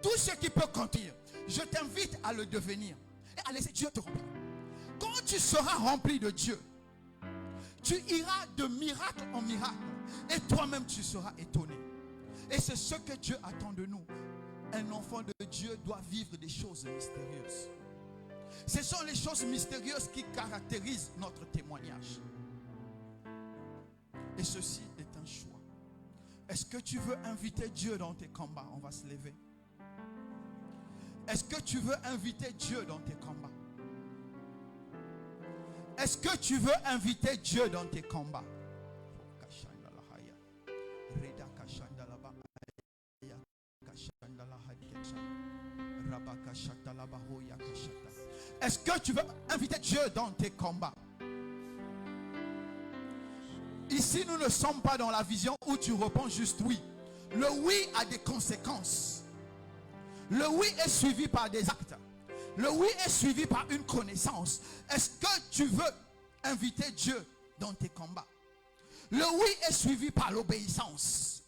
tout ce qui peut contenir, je t'invite à le devenir et à laisser Dieu te remplir. Quand tu seras rempli de Dieu, tu iras de miracle en miracle et toi-même tu seras étonné. Et c'est ce que Dieu attend de nous. Un enfant de Dieu doit vivre des choses mystérieuses. Ce sont les choses mystérieuses qui caractérisent notre témoignage. Et ceci est un choix. Est-ce que tu veux inviter Dieu dans tes combats? On va se lever. Est-ce que tu veux inviter Dieu dans tes combats? Est-ce que tu veux inviter Dieu dans tes combats? Est-ce que tu veux inviter Dieu dans tes combats? Ici, nous ne sommes pas dans la vision où tu réponds juste oui. Le oui a des conséquences. Le oui est suivi par des actes. Le oui est suivi par une connaissance. Est-ce que tu veux inviter Dieu dans tes combats? Le oui est suivi par l'obéissance.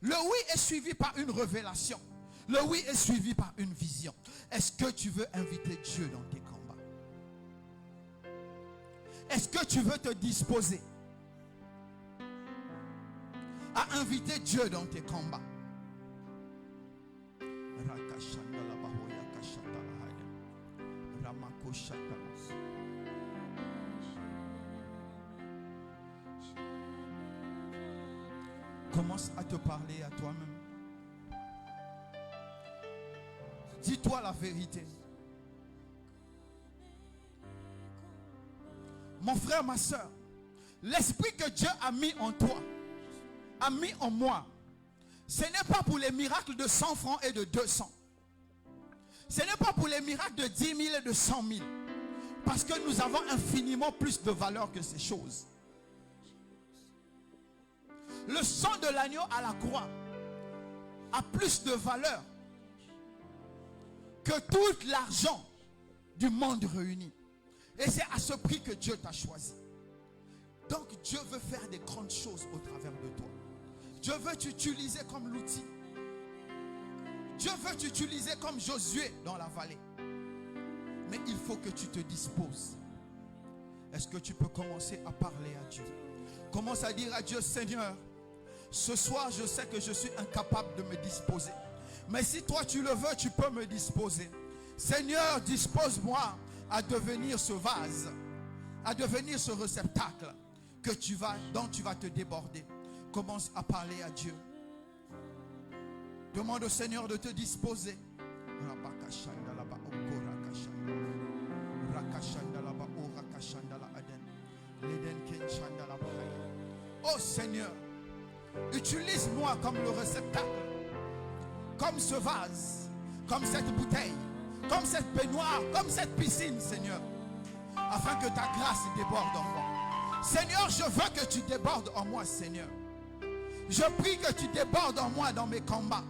Le oui est suivi par une révélation. Le oui est suivi par une vision. Est-ce que tu veux inviter Dieu dans tes combats? Est-ce que tu veux te disposer à inviter Dieu dans tes combats? Commence à te parler à toi-même. Dis-toi la vérité. Mon frère, ma soeur, l'esprit que Dieu a mis en toi, a mis en moi, ce n'est pas pour les miracles de 100 francs et de 200. Ce n'est pas pour les miracles de 10 000 et de 100 000. Parce que nous avons infiniment plus de valeur que ces choses. Le sang de l'agneau à la croix a plus de valeur que tout l'argent du monde réuni. Et c'est à ce prix que Dieu t'a choisi. Donc Dieu veut faire des grandes choses au travers de toi. Dieu veut t'utiliser comme l'outil. Dieu veut t'utiliser comme Josué dans la vallée. Mais il faut que tu te disposes. Est-ce que tu peux commencer à parler à Dieu? Commence à dire à Dieu: Seigneur, ce soir je sais que je suis incapable de me disposer. Mais si toi tu le veux, tu peux me disposer. Seigneur, dispose-moi à devenir ce vase, à devenir ce réceptacle dont tu vas te déborder. Commence à parler à Dieu. Demande au Seigneur de te disposer. Oh Seigneur, utilise-moi comme le réceptacle, comme ce vase, comme cette bouteille, comme cette baignoire, comme cette piscine, Seigneur, afin que ta grâce déborde en moi. Seigneur, je veux que tu débordes en moi, Seigneur. Je prie que tu débordes en moi dans mes combats,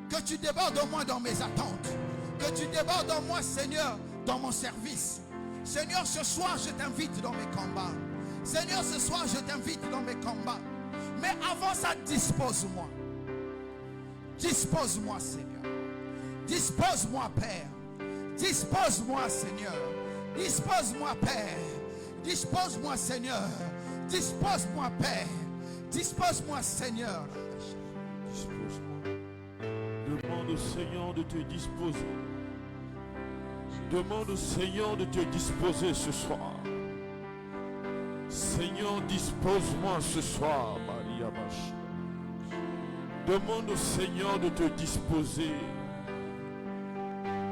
que tu débordes en moi dans mes attentes, que tu débordes en moi, Seigneur, dans mon service. Seigneur, ce soir, je t'invite dans mes combats. Seigneur, ce soir, je t'invite dans mes combats. Mais avant ça, dispose-moi. Dispose-moi, Seigneur. Dispose-moi, Père. Dispose-moi, Seigneur. Dispose-moi, Père. Dispose-moi, Seigneur. Dispose-moi, Père. Dispose-moi, Seigneur. Dispose-moi. Demande au Seigneur de te disposer. Demande au Seigneur de te disposer ce soir. Seigneur, dispose-moi ce soir, Maria Bache. Demande au Seigneur de te disposer.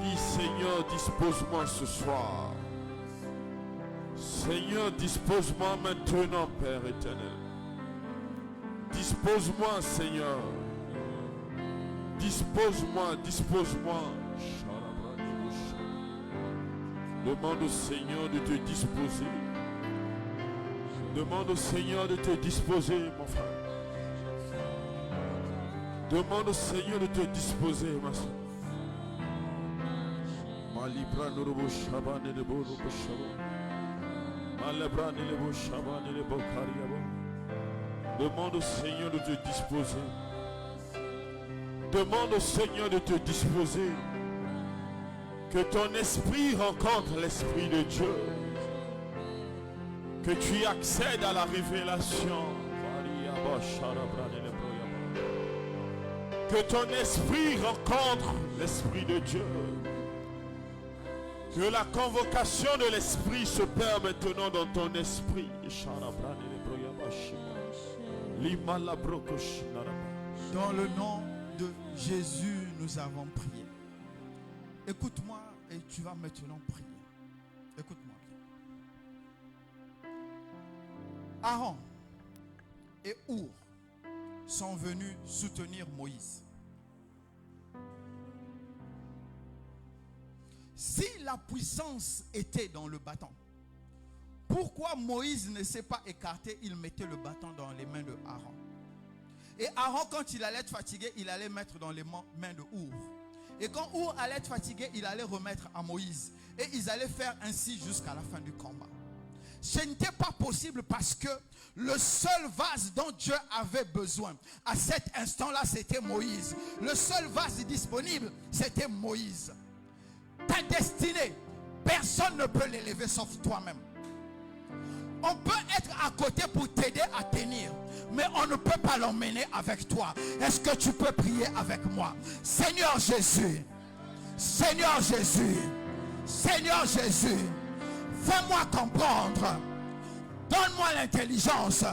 Dis, Seigneur, dispose-moi ce soir. Seigneur, dispose-moi maintenant, Père éternel. Dispose-moi, Seigneur. Dispose-moi, dispose-moi. Demande au Seigneur de te disposer. Demande au Seigneur de te disposer, mon frère. Demande au Seigneur de te disposer, ma soeur. Demande au Seigneur de te disposer. Demande au Seigneur de te disposer. Que ton esprit rencontre l'Esprit de Dieu. Que tu accèdes à la révélation. Que ton esprit rencontre l'Esprit de Dieu. Que la convocation de l'Esprit se perd maintenant dans ton esprit. Dans le nom de Jésus, nous avons prié. Écoute-moi et tu vas maintenant prier. Écoute-moi bien. Aaron et Our sont venus soutenir Moïse. Si la puissance était dans le bâton, pourquoi Moïse ne s'est pas écarté? Il mettait le bâton dans les mains de Aaron. Et Aaron, quand il allait être fatigué, il allait mettre dans les mains de Our. Et quand Our allait être fatigué, il allait remettre à Moïse. Et ils allaient faire ainsi jusqu'à la fin du combat. Ce n'était pas possible parce que le seul vase dont Dieu avait besoin à cet instant-là, c'était Moïse. Le seul vase disponible, c'était Moïse. Ta destinée, personne ne peut l'élever sauf toi-même. On peut être à côté pour t'aider à tenir, mais on ne peut pas l'emmener avec toi. Est-ce que tu peux prier avec moi? Seigneur Jésus, Seigneur Jésus, Seigneur Jésus, fais-moi comprendre. Donne-moi l'intelligence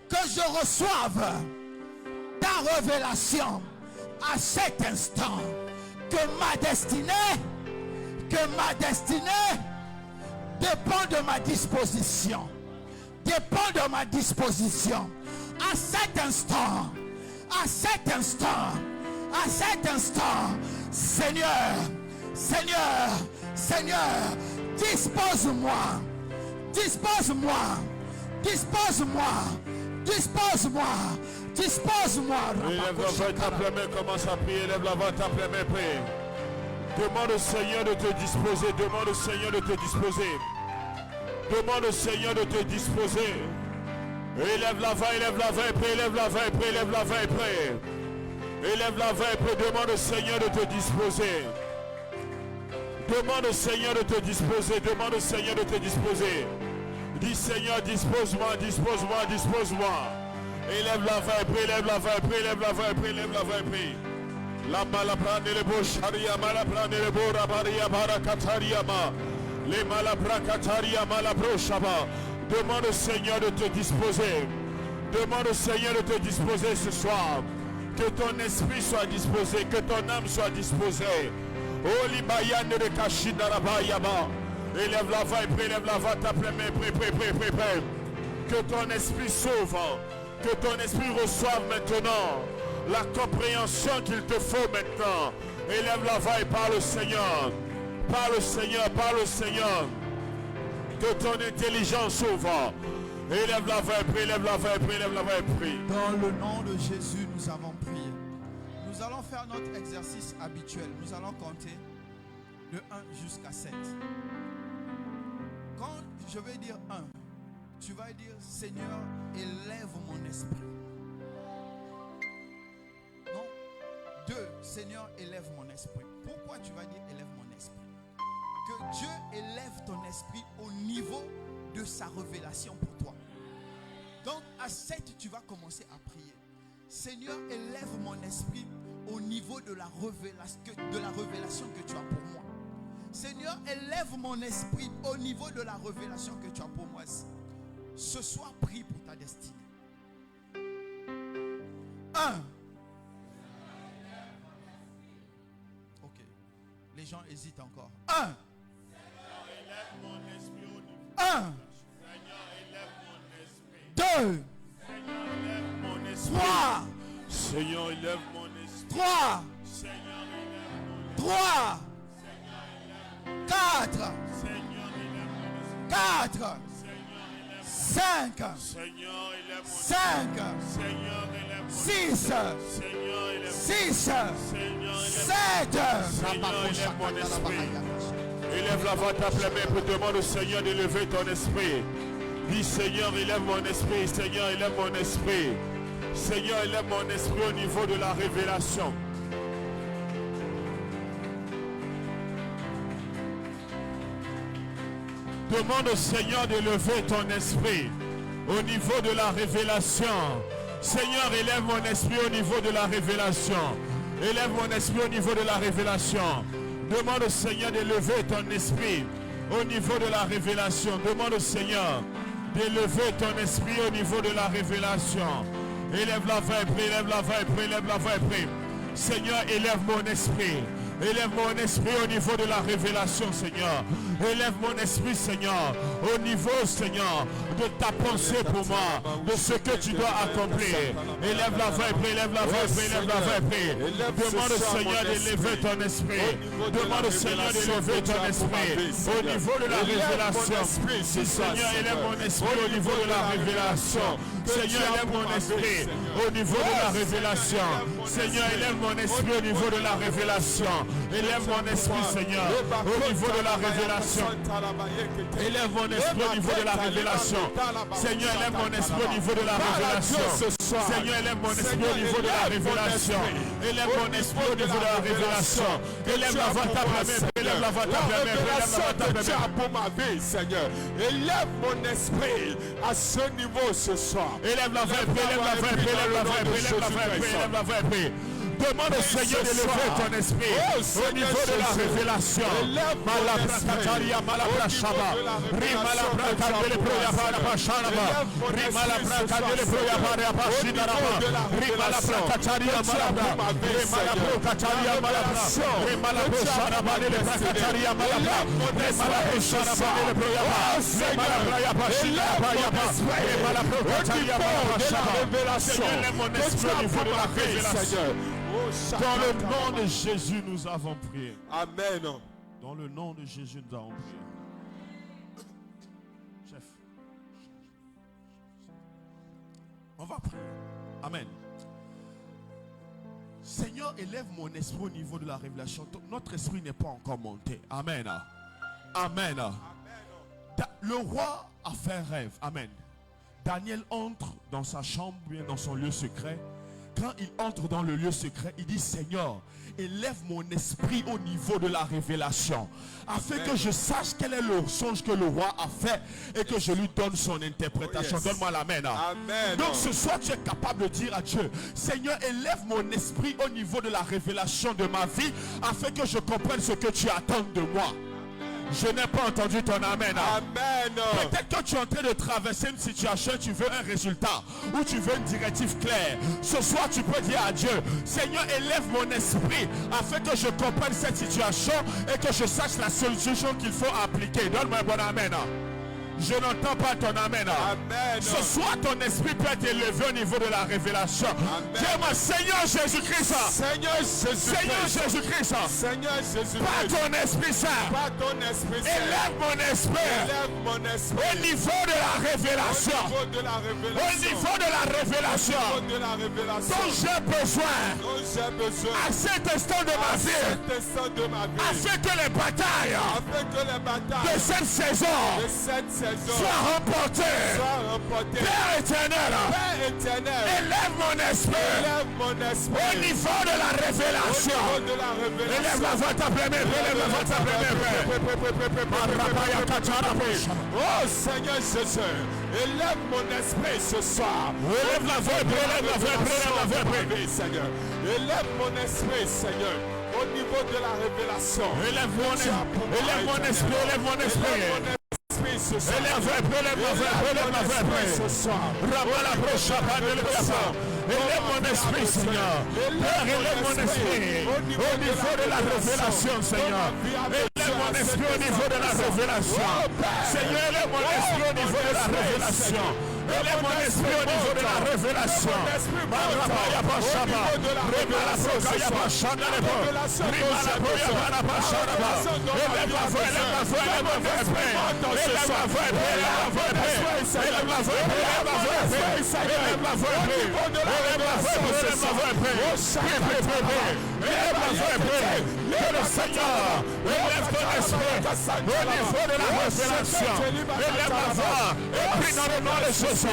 que je reçoive ta révélation à cet instant. Que ma destinée dépend de ma disposition. Dépend de ma disposition. À cet instant, à cet instant, à cet instant, Seigneur, Seigneur, Seigneur, dispose-moi, dispose-moi, dispose-moi, dispose-moi, dispose-moi. Élève la voix, tape la main, commence à prier, élève la voix, tape la main, prie. Demande au Seigneur de te disposer, demande au Seigneur de te disposer. Demande au Seigneur de te disposer. Élève la voix, prie, élève la voix, prie, élève la voix, prie. Élève la voix, prie, demande au Seigneur de te disposer. Demande au Seigneur de te disposer, demande au Seigneur de te disposer. Dis Seigneur, dispose-moi, dispose-moi, dispose-moi. Élève la voix, prie, élève la voix, prie, élève la voix, prie, élève la voix, prie. La malaprane le bosharia, malaprane le borabaria, barakatariama. Les malabracataria, malabrochaba. Demande au Seigneur de te disposer. Demande au Seigneur de te disposer ce soir. Que ton esprit soit disposé, que ton âme soit disposée. Oh libayan de Kashidarabayaba. Élève la voix et prie, élève la voix, tape les mains, prie, prie, prie, prie, prie. Que ton esprit s'ouvre, que ton esprit reçoive maintenant la compréhension qu'il te faut maintenant. Élève la voix et parle au Seigneur. Parle au Seigneur, parle au Seigneur. Que ton intelligence s'ouvre. Élève la voix et prie, élève la voix et prie, élève la voix et prie. Dans le nom de Jésus, nous avons prié. Nous allons faire notre exercice habituel. Nous allons compter de 1 jusqu'à 7. Quand je vais dire 1, tu vas dire Seigneur, élève mon esprit. Non. 2, Seigneur, élève mon esprit. Pourquoi tu vas dire élève mon esprit? Que Dieu élève ton esprit au niveau de sa révélation pour toi. Donc à 7, tu vas commencer à prier. Seigneur, élève mon esprit au niveau de la révélation que tu as pour moi. Seigneur, élève mon esprit au niveau de la révélation que tu as pour moi. Ce soir, prie pour ta destinée. 1. Ok. Les gens hésitent encore. 1. 1. 1, 2, 3, Seigneur, élève mon esprit. 3, 3, 4, 4, 5, 5, 6, 6, 7. Élève la voix, tape la main pour demander au Seigneur d'élever ton esprit. Dis Seigneur, élève mon esprit. Seigneur, élève mon esprit. Seigneur, élève mon esprit au niveau de la révélation. Demande au Seigneur d'élever ton esprit au niveau de la révélation. Seigneur, élève mon esprit au niveau de la révélation. Élève mon esprit au niveau de la révélation. Demande au Seigneur d'élever ton esprit au niveau de la révélation. Demande au Seigneur d'élever ton esprit au niveau de la révélation. Élève la voix et prie, élève la voix et prie, élève la voix et prie. Seigneur, élève mon esprit. Élève mon esprit au niveau de la révélation, Seigneur. Élève mon esprit, Seigneur, au niveau, Seigneur, de ta pensée pour moi, de ce que tu dois accomplir. Élève la voix et prie, élève la voix et prie, élève la voix et prie. Demande au Seigneur d'élever ton esprit. Demande au Seigneur d'élever ton esprit au niveau de la révélation. Si Seigneur, élève mon esprit au niveau de la révélation. Seigneur, élève mon esprit au niveau de la révélation. Seigneur, élève mon esprit au niveau de la révélation. Élève mon esprit, Seigneur, au niveau de la révélation. Élève mon esprit au niveau de la révélation. Seigneur, élève mon esprit au niveau de la révélation. Seigneur, élève mon esprit au niveau de la révélation. Élève mon esprit au niveau de la révélation. Élève la voix, tape la main, élève la voix, tape la main, élève la voix, tape la main. Pour ma vie, Seigneur, élève mon esprit à ce niveau ce soir. Élève la voix, élève la voix, élève la voix, élève la voix, élève la voix. Demande au Seigneur d'élever ton esprit au niveau de la révélation. Malabracataria, malabrachaba. Rimalabrakadele proyabarabashanaba. Rimalabrakadele proyabarabashinaraba. Rimalabrakataria malabra. Rimalabrakataria malabra. Rimalabrakataria brakataria malabra. Rimalabrakataria proyaba. Rimalabrakataria Rimalabrakataria malabra. Seigneur, lève mon esprit au niveau de la révélation. Dans le nom de Jésus, nous avons prié. Amen. Dans le nom de Jésus, nous avons prié. Chef, on va prier. Amen. Seigneur, élève mon esprit au niveau de la révélation. Notre esprit n'est pas encore monté. Amen. Amen. Le roi a fait un rêve. Amen. Daniel entre dans sa chambre, bien dans son lieu secret. Quand il entre dans le lieu secret, il dit Seigneur, élève mon esprit au niveau de la révélation, afin que je sache quel est le songe que le roi a fait et que je lui donne son interprétation. Donne-moi l'amen. Amen. Donc ce soir, tu es capable de dire à Dieu, Seigneur, élève mon esprit au niveau de la révélation de ma vie, afin que je comprenne ce que tu attends de moi. Je n'ai pas entendu ton amen. Amen. Peut-être que tu es en train de traverser une situation, tu veux un résultat ou tu veux une directive claire. Ce soir, tu peux dire à Dieu, Seigneur, élève mon esprit afin que je comprenne cette situation et que je sache la solution qu'il faut appliquer. Donne-moi un bon amen. Je n'entends pas ton amen. Amen. Ce soir, ton esprit peut être élevé au niveau de la révélation. Dis-moi, Seigneur Jésus-Christ. Seigneur Jésus-Christ. Seigneur Jésus-Christ. Seigneur Jésus-Christ. Par ton esprit saint. Par ton esprit saint. Élève mon esprit. Élève mon esprit. Au niveau de la révélation. Au niveau de la révélation. Au niveau de la révélation. Au niveau de la révélation. Dont j'ai besoin. Dont j'ai besoin. À cet instant de ma vie. À cet instant de ma vie. Afin que les batailles. Afin que les batailles. De cette saison. De cette saison. Sois remporté. Père éternel. Père éternel. Élève mon esprit. Élève mon esprit. Au niveau de la révélation. Au niveau de la révélation. Élève la voix ta première. Élève la voix ta première. Oh Seigneur Jésus. Élève mon esprit ce soir. Élève la voix. Élève la voix. Élève la voix. Seigneur. Élève mon esprit Seigneur. Au niveau de la révélation. Élève mon esprit. Élève mon esprit. Élève mon esprit. Élève mon esprit, Seigneur. Père, élève mon esprit au niveau de la révélation, Seigneur. Élève élève mon esprit au niveau de la révélation. Seigneur, élève mon esprit au niveau de la révélation. Élève mon esprit au niveau de la révélation. Le Seigneur élève ton esprit au niveau de la révélation. Élève la voix et prie dans le nom de Jésus.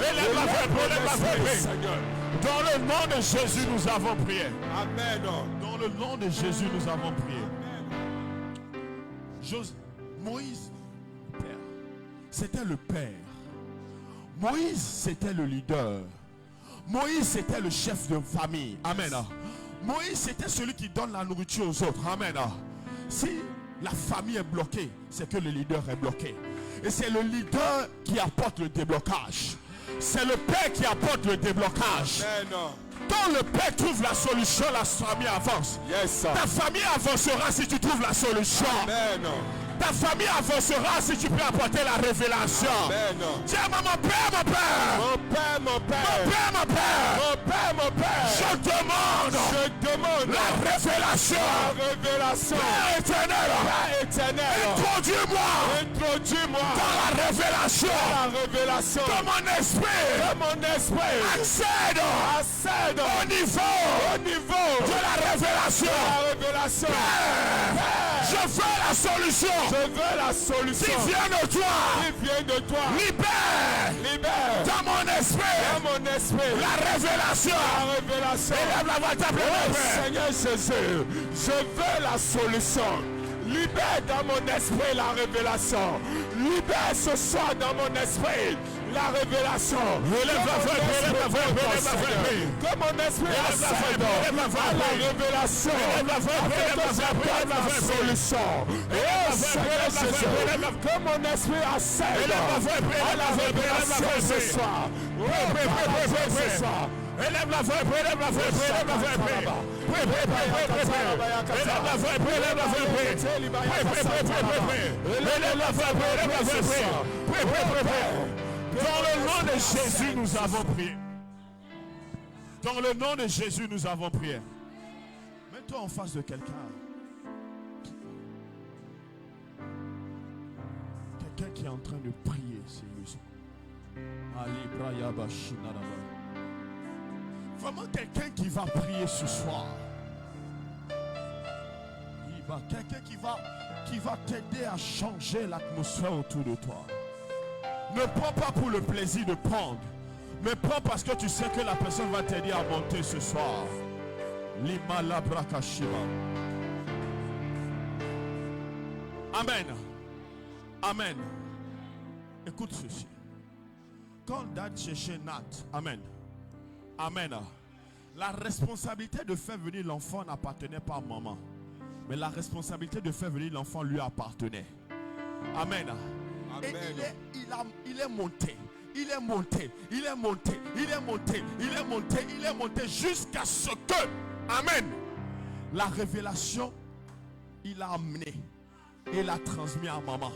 Élève la voix, élève la voix. Dans le nom de Jésus, nous avons prié. Amen. Dans le nom de Jésus, nous avons prié. Moïse, père, c'était le père. Moïse, c'était le leader. Moïse, c'était le chef de famille. Amen. Moïse, c'était celui qui donne la nourriture aux autres. Amen. Si la famille est bloquée, c'est que le leader est bloqué. Et c'est le leader qui apporte le déblocage. C'est le père qui apporte le déblocage. Amen. Quand le père trouve la solution, la famille avance. Yes, ta famille avancera si tu trouves la solution. Amen. Ta famille avancera si tu peux apporter la révélation. Amen. Dis à mon père, mon père. Mon père, mon père. Mon père, mon père. Mon père, mon père. Je demande la révélation. La révélation. Père éternel. Père éternel. Introduis-moi. Introduis-moi dans la révélation. La révélation. De mon esprit. De mon esprit. Accède. Accède au niveau de la révélation. La révélation. Père, je veux la solution. Je veux la solution. Qui vient de toi. Qui vient de toi. Libère. Libère. Dans mon esprit. Dans mon esprit. La révélation. La révélation. Élève la voix, t'appeler. Oh Seigneur Jésus, je veux la solution. Libère dans mon esprit la révélation. Libère ce soir dans mon esprit la révélation. Élève la voix, élève la voix, élève la voix. Que mon esprit accède à la révélation. Élève la voix, élève la voix, élève la voix. Solution. Oh Seigneur Jésus, que mon esprit accède à la révélation ce soir. Ce soir. Élève la voix, élève la voix, élève la voix. Élève la voix, élève la voix. Élève la voix, élève la voix. Dans le nom de Jésus, nous avons prié. Dans le nom de Jésus, nous avons prié. Mets-toi en face de quelqu'un. Quelqu'un qui est en train de prier sérieusement. Vraiment quelqu'un qui va prier ce soir. Quelqu'un qui va t'aider à changer l'atmosphère autour de toi. Ne prends pas pour le plaisir de prendre, mais prends parce que tu sais que la personne va t'aider à monter ce soir. Amen. Amen. Écoute ceci. Quand Dad cherchait Nat, amen. Amen. La responsabilité de faire venir l'enfant n'appartenait pas à maman, mais la responsabilité de faire venir l'enfant lui appartenait. Amen. Et il est monté. Il est monté, il est monté, il est monté, il est monté, il est monté jusqu'à ce que, amen, la révélation, il a amené et l'a transmis à maman.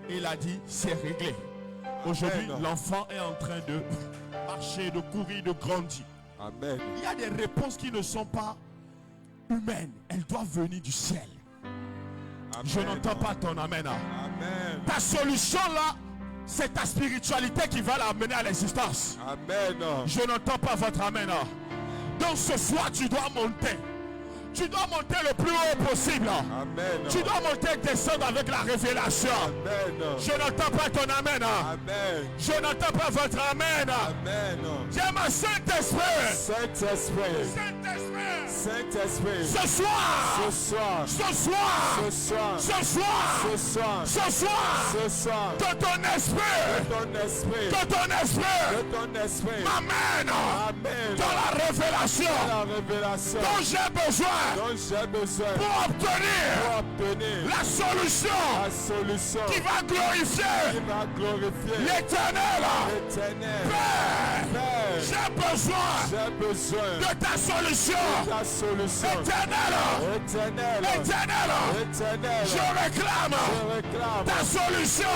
Il a dit, c'est réglé. Aujourd'hui, l'enfant est en train de marcher, de courir, de grandir. Amen. Il y a des réponses qui ne sont pas humaines. Elles doivent venir du ciel. Amen. Je n'entends pas ton amen. Amen. Ta solution là, c'est ta spiritualité qui va l'amener à l'existence. Amen. Je n'entends pas votre amen. Donc ce soir, tu dois monter. Tu dois monter le plus haut possible. Amen. Tu dois monter et descendre avec la révélation. Amen. Je n'entends pas ton amen. Amen. Je n'entends pas votre amen. Amen. Dis ma Saint-Esprit. Saint-Esprit. Saint-Esprit. Saint-Esprit. Ce soir. Ce soir. Ce soir. Ce soir. Ce soir. Ce soir. Ce soir. Ce soir. Que ton esprit. Ton esprit. Que ton esprit. Que ton esprit. M'amène. Amen. Dans la révélation. La révélation. Dont j'ai besoin. Donc j'ai besoin pour obtenir la solution qui va glorifier l'éternel. Père, J'ai besoin de ta solution. Éternel. Je réclame ta solution.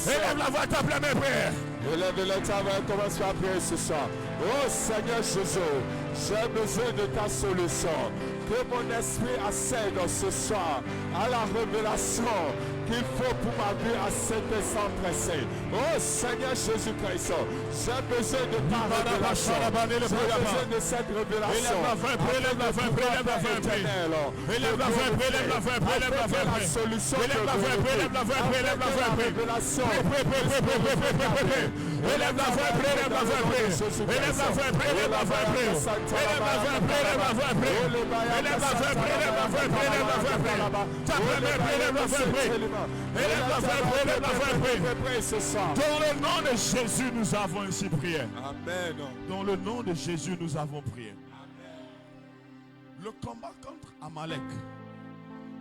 Élève la voix, ta pleine prière. Élève ta voix, commence à prier ce soir. Oh Seigneur Jésus, j'ai besoin de ta solution. Que mon esprit accède ce soir à la révélation qu'il faut pour ma vie à cet instant précis. Oh Seigneur Jésus-Christ, j'ai besoin de ta révélation. J'ai besoin de cette révélation. Élève la voix, élève la voix, élève la voix, élève la voix, élève la voix, élève la voix, la solution. élève la voix, élève la voix, élève la voix, révélation. élève la voix, élève la voix, élève la voix, élève la voix, élève la voix, élève la voix, élève la voix, élève la voix, élève la voix, ta première prière, élève la voix, élève la voix, élève la voix. Dans le nom de Jésus, nous avons ainsi prié. Amen. Dans le nom de Jésus, nous avons prié. Le combat contre Amalek,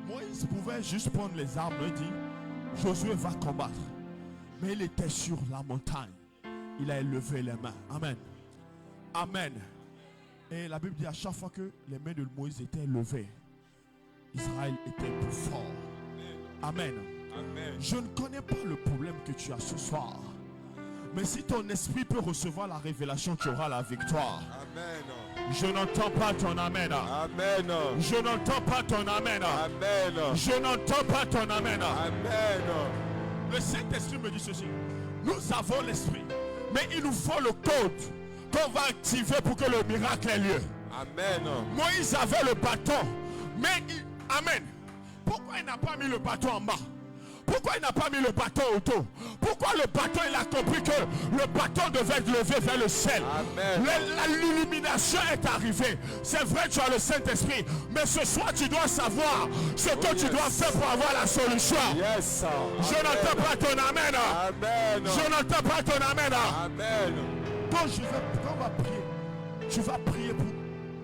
Moïse pouvait juste prendre les armes et dire, Josué va combattre. Mais il était sur la montagne. Il a élevé les mains. Amen. Amen. Et la Bible dit à chaque fois que les mains de Moïse étaient levées, Israël était plus fort. Amen. Amen. Je ne connais pas le problème que tu as ce soir. Mais si ton esprit peut recevoir la révélation, tu auras la victoire. Amen. Je n'entends pas ton amen. Amen. Je n'entends pas ton amen. Amen. Je n'entends pas ton amen. Amen. Le Saint-Esprit me dit ceci. Nous avons l'esprit, mais il nous faut le code qu'on va activer pour que le miracle ait lieu. Amen. Moïse avait le bâton, mais amen. Pourquoi il n'a pas mis le bâton en bas? Pourquoi il n'a pas mis le bâton au dos? Pourquoi le bâton, il a compris que le bâton devait être levé vers le ciel? L'illumination est arrivée. C'est vrai, tu as le Saint-Esprit, mais ce soir tu dois savoir ce que tu dois faire pour avoir la solution. Yes. Je n'entends pas ton amen. Amen. Je n'entends pas ton amen. Amen. Quand on va prier, tu vas prier pour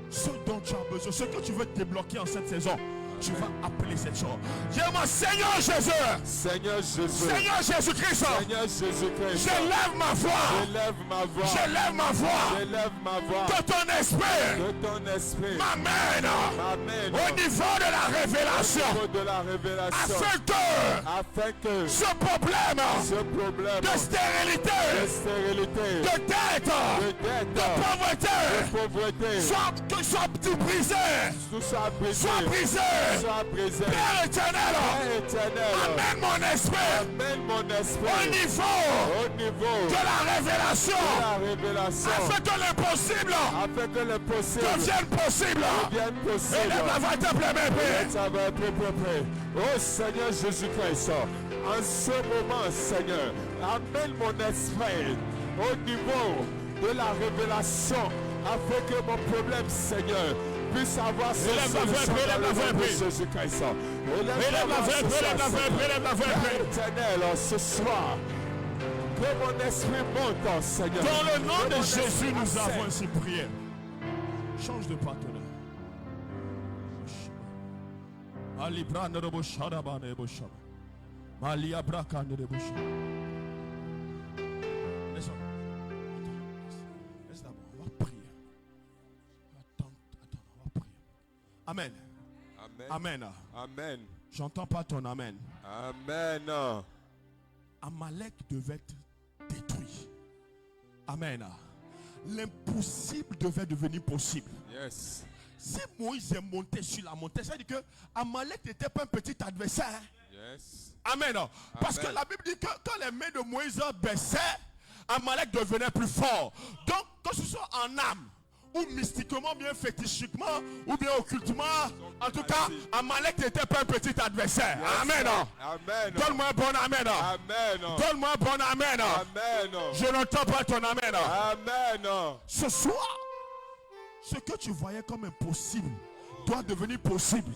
ce dont tu as besoin, ce que tu veux débloquer en cette saison. Tu vas appeler cette chose. Dis-moi, Seigneur Jésus. Seigneur Jésus. Seigneur Jésus-Christ. Seigneur Jésus-Christ. J'élève ma voix. J'élève ma voix. J'élève ma voix. J'élève ma voix. Que ton esprit. Que ton esprit m'amène. M'amène. Au niveau de la révélation. Au niveau de la révélation. Afin que ce problème de stérilité. De dette. De pauvreté. Soit brisé. Père éternel, amène mon esprit au niveau de la révélation, afin que l'impossible devienne possible. Élève la voix, ta pleine. Oh Seigneur Jésus-Christ, en ce moment, Seigneur, amène mon esprit au niveau de la révélation, afin que mon problème, Seigneur, puisse avoir ce solution dans le nom de Jésus-Christ. Élève la voix, éternel, ce soir, que mon esprit monte, Seigneur. Dans le nom de Jésus, nous avons ainsi prié. Change de partenaire. Amen. Amen. Amen. Amen. J'entends pas ton amen. Amen. Amalek devait être détruit. Amen. L'impossible devait devenir possible. Yes. Si Moïse est monté sur la montagne, ça veut dire que Amalek n'était pas un petit adversaire. Yes. Amen. Parce que la Bible dit que quand les mains de Moïse baissaient, Amalek devenait plus fort. Donc, que ce soit en âme, ou mystiquement, bien fétichiquement, ou bien occultement, en tout cas, Amalek n'était pas un petit adversaire. Yes. Amen. Amen. Donne-moi un bon amen. Amen. Donne-moi un bon amen. Amen. Je n'entends pas ton amen. Amen. Ce soir, ce que tu voyais comme impossible doit devenir possible.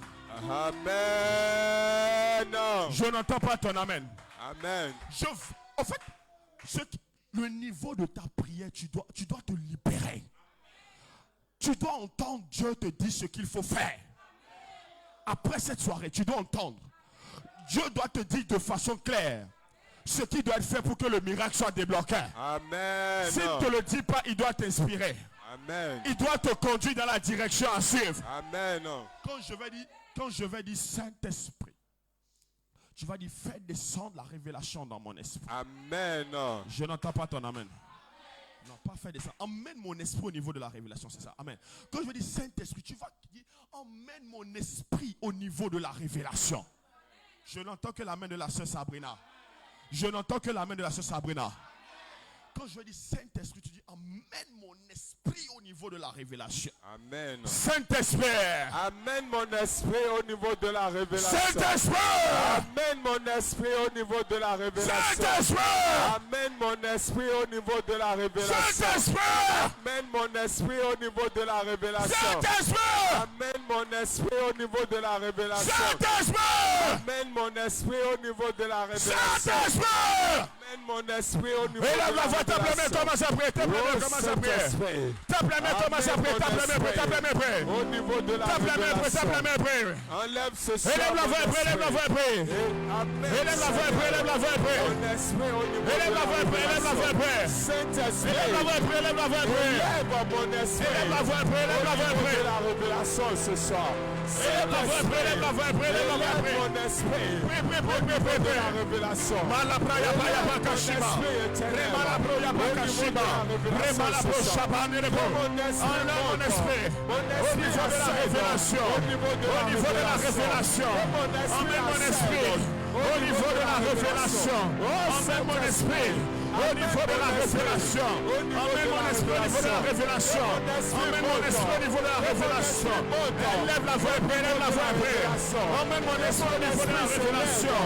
Amen. Je n'entends pas ton amen. Amen. En fait, le niveau de ta prière, tu dois te libérer. Tu dois entendre Dieu te dire ce qu'il faut faire. Après cette soirée, tu dois entendre. Dieu doit te dire de façon claire ce qui doit être fait pour que le miracle soit débloqué. Amen. S'il ne te le dit pas, il doit t'inspirer. Amen. Il doit te conduire dans la direction à suivre. Amen. Quand je vais dire Saint-Esprit, tu vas dire fais descendre la révélation dans mon esprit. Amen. Je n'entends pas ton amen. Non, pas faire descendre. Emmène mon esprit au niveau de la révélation, c'est ça. Amen. Quand je vais dire Saint-Esprit, tu vas dire emmène mon esprit au niveau de la révélation. Je n'entends que la main de la sœur Sabrina. Je n'entends que la main de la sœur Sabrina. Quand je dis Saint-Esprit, tu dis amène mon esprit au niveau de la révélation. Amen. Saint-Esprit. Amène mon esprit au niveau de la révélation. Saint-Esprit. Amène mon esprit au niveau de la révélation. Saint-Esprit. Amène mon esprit au niveau de la révélation. Saint-Esprit. Amène mon esprit au niveau de la révélation. Saint-Esprit. Amène mon esprit au niveau de la révélation. Saint-Esprit. Amène mon esprit au niveau de la révélation. Saint-Esprit. Amène mon esprit au niveau de Élève la la voix, tape la main, commence à prier, tape la main, commence à prier. Tape la main, commence à prier, tape la main, tape la main, prier. Au niveau de la Tape la main, révélation. tape la main, prier. Enlève ce soir. Élève la voix, mon prier, élève la voix, prier. Amen. Élève la voix, prier, élève la voix, prier. Mon esprit au niveau Élève de la voix, prier, élève la voix, prier. Saint-Esprit. Élève la voix, prier, élève la voix, prier. Élève mon esprit. Élève la voix, prier, élève la voix, Au niveau prier. de la révélation ce soir. Élève la voix, prier, élève la voix, prier, élève la voix, prier. Mon esprit. Prie, prie, prie, prie, prie, De la prie. révélation. Malabra ya ba ya ba kashima. Remalabro ya ba kashima. Remalabro shabane rebo. Enlève mon esprit au niveau de la révélation. Au niveau de la révélation. Emmène mon esprit au niveau de la révélation. Emmène mon esprit au niveau de la révélation. Emmène mon esprit au niveau de la révélation. Emmène mon esprit au niveau de la révélation. Élève la voix et prie, élève la voix et prie. Emmène mon esprit au niveau de la révélation.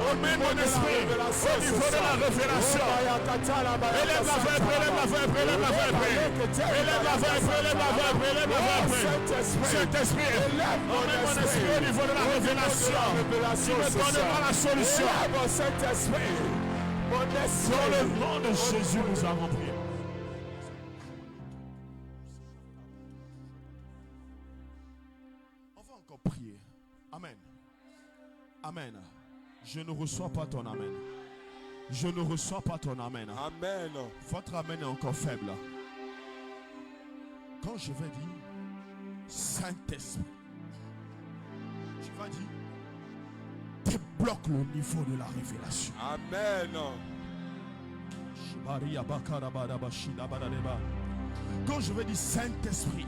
Emmène mon esprit au niveau de la révélation. Élève la voix et prie, élève la voix et prie, élève la voix et prie. Élève la voix et prie, élève la voix et prie, élève la voix et prie. Saint-Esprit, emmène mon esprit au niveau de la révélation. Tu me donneras la solution. Dans le nom de Jésus, nous avons prié. On va encore prier. Amen. Amen. Je ne reçois pas ton amen. Je ne reçois pas ton amen. Amen. Votre amen est encore faible. Quand je vais dire Saint-Esprit, tu vas dire débloque le niveau de la révélation. Amen. Quand je vais dire Saint-Esprit,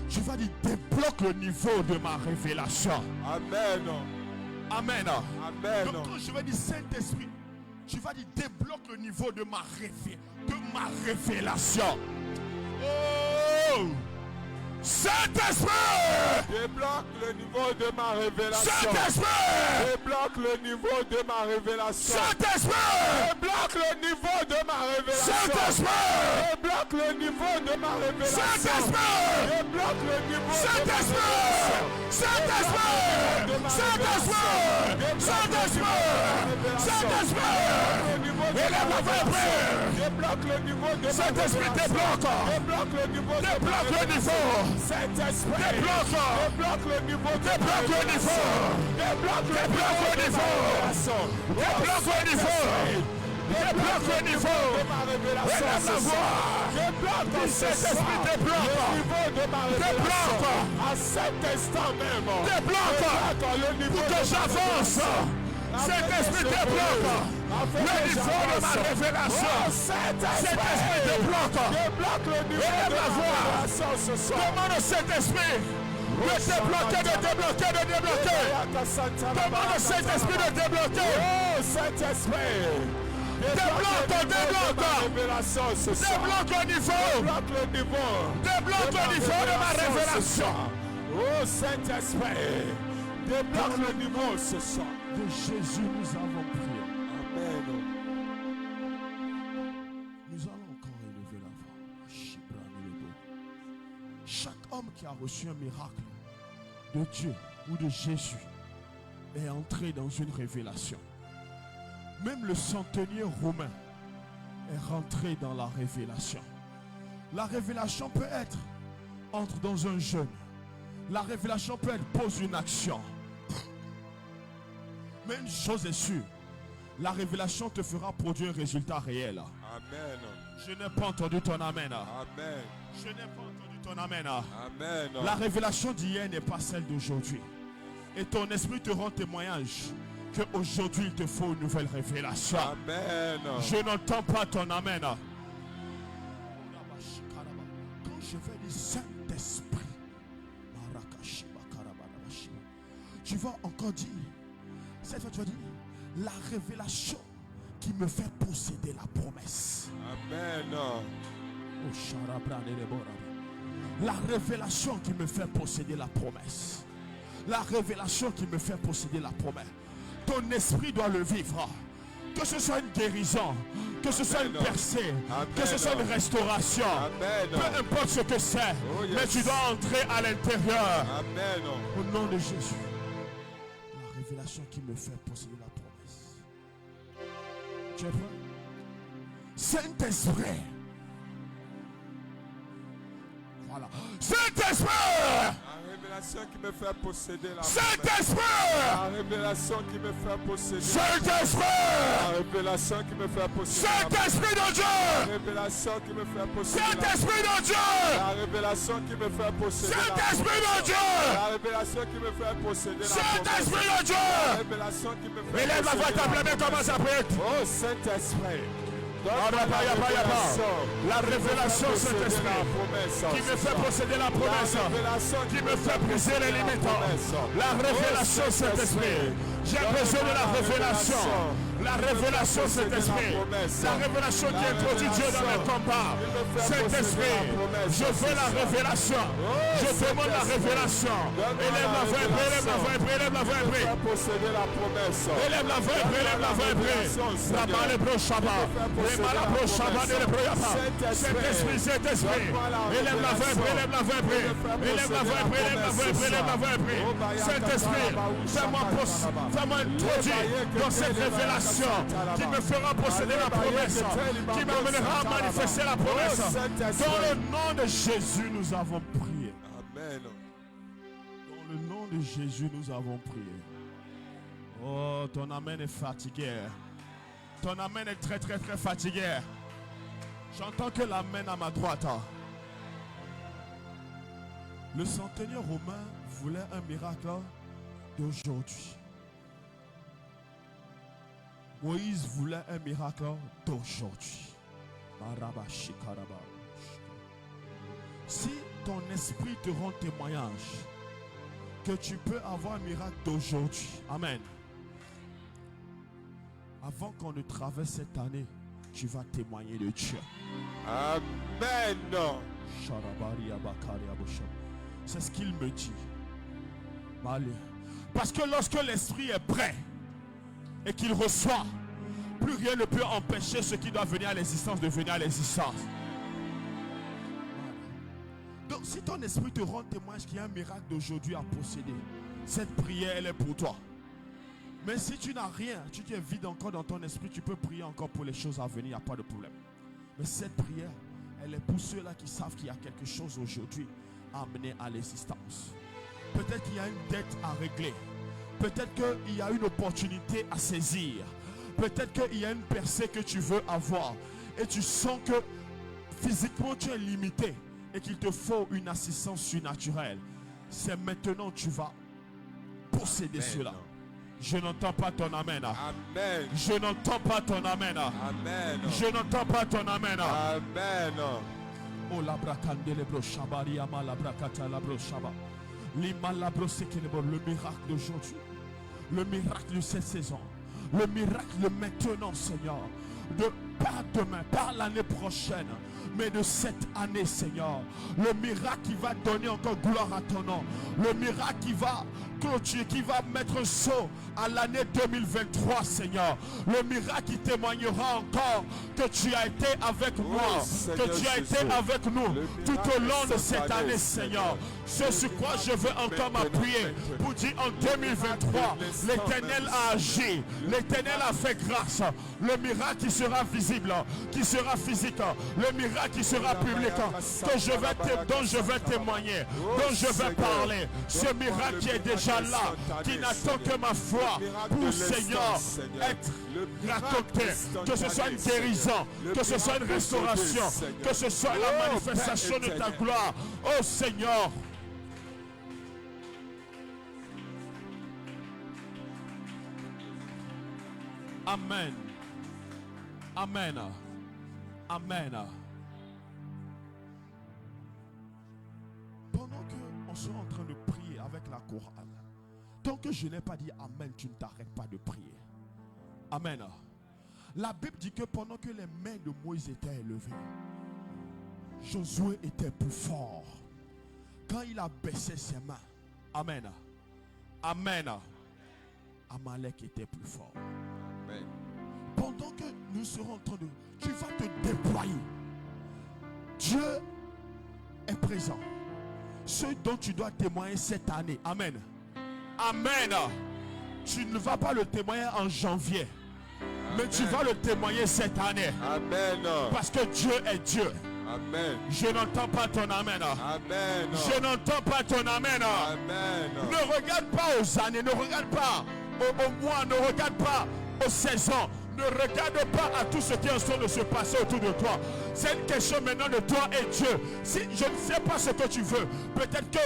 tu vas dire débloque le niveau de ma révélation. Amen. Amen. Amen. Donc quand je vais dire Saint-Esprit, tu vas dire débloque le niveau de ma révélation. Oh! Saint-Esprit! Débloque le niveau de ma révélation. Saint-Esprit! Débloque le niveau de ma révélation. Saint-Esprit! Débloque le niveau de ma révélation. Saint-Esprit! Débloque le niveau de ma révélation. Saint-Esprit! Débloque le niveau Saint-Esprit! Saint-Esprit! Saint-Esprit! Saint-Esprit! Saint-Esprit! Élève la voix et prie! Débloque le niveau de ma Saint-Esprit, débloque! Débloque le niveau de ma Débloque le niveau! Saint-Esprit, Débloque! débloque le niveau de Débloque le niveau! Débloque le niveau! Débloque le niveau! Débloque le niveau! ma révélation. Élève la voix! Débloque Saint-Esprit, débloque! le niveau de ma révélation. Débloque! À cet instant même. Débloque! le niveau Pour que j'avance! Saint-Esprit, débloque! Le niveau de ma révélation! Saint-Esprit, débloque! Débloque le niveau Élève de la ma voix! révélation ce soir. Demande au Saint-Esprit de débloquer, de débloquer, de débloquer! Demande au Saint-Esprit de débloquer! Oh Saint-Esprit! Débloque, débloque! Révélation ce soir. Débloque le niveau! Débloque le niveau. Débloque le niveau de ma révélation! Oh Saint-Esprit, débloque le niveau ce soir. De Jésus, nous avons prié. Amen. Nous allons encore élever la voix. Chaque homme qui a reçu un miracle de Dieu ou de Jésus est entré dans une révélation. Même le centenier romain est rentré dans la révélation. La révélation peut être entre dans un jeûne. La révélation peut être pose une action. Mais une chose est sûre, La révélation te fera produire un résultat réel. Amen. Je n'ai pas entendu ton amen. Amen. Je n'ai pas entendu ton amen. Amen. La révélation d'hier n'est pas celle d'aujourd'hui. Et ton esprit te rend témoignage qu'aujourd'hui il te faut une nouvelle révélation. Amen. Je n'entends pas ton amen. Quand je vais dire Saint-Esprit, tu vas encore dire, cette fois tu vas dire, la révélation qui me fait posséder la promesse. Amen. La révélation qui me fait posséder la promesse. La révélation qui me fait posséder la promesse. Ton esprit doit le vivre. Que ce soit une guérison, que ce soit une percée, que ce soit une restauration. Amen. Peu importe ce que c'est, mais tu dois entrer à l'intérieur. Amen. Au nom de Jésus. La révélation qui me fait posséder la promesse. Tu es prêt? Saint-Esprit. Voilà. Saint-Esprit. La révélation qui me fait posséder la promesse. Saint-Esprit. La révélation qui me fait posséder. Saint-Esprit. La révélation qui me fait posséder. Saint-Esprit de La Dieu. révélation qui me fait posséder. Saint-Esprit de Dieu. La révélation qui me fait posséder. Saint-Esprit de Dieu. La révélation qui me fait posséder. Saint-Esprit de Dieu. La révélation qui me fait Élève la voix, ta pleine, commence à prier. Oh Saint-Esprit. La révélation Saint-Esprit qui me fait posséder la promesse, qui me fait briser les limites. La révélation Saint-Esprit. J'ai besoin de la révélation. La révélation Saint-Esprit. La révélation qui introduit Dieu dans mes combats. Saint-Esprit, je veux la révélation. Je demande la révélation. Élève la voix, élève la voix, élève la voix, élève la voix, élève la voix. Rabba le bro Shabbat. Rema la bro Shabbat de le bro Yapa. Saint-Esprit, Saint-Esprit. Élève la voix, élève la voix, élève la voix, élève la voix, élève la voix. Saint-Esprit, fais-moi introduire dans cette révélation qui me fera posséder la promesse, qui m'amènera à manifester la promesse. Dans le nom de Jésus, nous avons prié. Amen. Dans le nom de Jésus, nous avons prié. Oh, ton amen est fatigué. Ton amen est très, très, très fatigué. J'entends que l'amen à ma droite. Le centenier romain voulait un miracle d'aujourd'hui. Moïse voulait un miracle d'aujourd'hui. Si ton esprit te rend témoignage que tu peux avoir un miracle d'aujourd'hui, amen. Avant qu'on ne traverse cette année, tu vas témoigner de Dieu. Amen. C'est ce qu'il me dit. Parce que lorsque l'esprit est prêt et qu'il reçoit, plus rien ne peut empêcher ce qui doit venir à l'existence de venir à l'existence. Donc si ton esprit te rend témoignage qu'il y a un miracle d'aujourd'hui à posséder, cette prière elle est pour toi. Mais si tu n'as rien, tu es vide encore dans ton esprit, tu peux prier encore pour les choses à venir, il n'y a pas de problème. Mais cette prière, elle est pour ceux-là qui savent qu'il y a quelque chose aujourd'hui à amener à l'existence. Peut-être qu'il y a une dette à régler. Peut-être qu'il y a une opportunité à saisir. Peut-être qu'il y a une percée que tu veux avoir. Et tu sens que physiquement tu es limité. Et qu'il te faut une assistance surnaturelle. C'est maintenant que tu vas posséder cela. Je n'entends pas ton amen. Amen. Je n'entends pas ton amen. Amen. Je n'entends pas ton amen. Amen. Oh la bracande le bro shabari ama la bracata la bro shaba. Lima la bro sekelebo, le miracle d'aujourd'hui. Le miracle de cette saison. Le miracle maintenant, Seigneur. Pas demain, pas l'année prochaine, mais de cette année, Seigneur. Le miracle qui va donner encore gloire à ton nom. Le miracle qui va clôturer, qui va mettre un saut à l'année 2023, Seigneur. Le miracle qui témoignera encore que tu as été avec moi, que tu as été avec nous tout au long de cette année, Seigneur. C'est sur quoi je veux encore m'appuyer pour dire en 2023, l'Éternel a agi, l'Éternel a fait grâce. Le miracle qui sera visible, qui sera physique, le miracle miracle qui sera public, dont je vais témoigner, dont je vais parler. Ce miracle qui est déjà là, qui n'attend que ma foi pour, Seigneur, être raconté. Que ce soit une guérison, que ce soit une restauration, que ce soit la manifestation de ta gloire. Oh Seigneur. Amen. Amen. Amen. Pendant qu'on sera en train de prier avec la chorale, tant que je n'ai pas dit Amen, tu ne t'arrêtes pas de prier. Amen. La Bible dit que pendant que les mains de Moïse étaient élevées, Josué était plus fort. Quand il a baissé ses mains, Amen. Amen. Amalek était plus fort. Amen. Pendant que nous serons en train de... Tu vas te déployer. Dieu est présent. Ce dont tu dois témoigner cette année. Amen. Amen. Tu ne vas pas le témoigner en janvier. Mais tu vas le témoigner cette année. Amen. Parce que Dieu est Dieu. Amen. Je n'entends pas ton amen. Amen. Je n'entends pas ton amen. Amen. Ne regarde pas aux années, ne regarde pas aux mois, ne regarde pas aux saisons. Ne regarde pas à tout ce qui est en train de se passer autour de toi. C'est une question maintenant de toi et Dieu. Si je ne sais pas ce que tu veux, peut-être que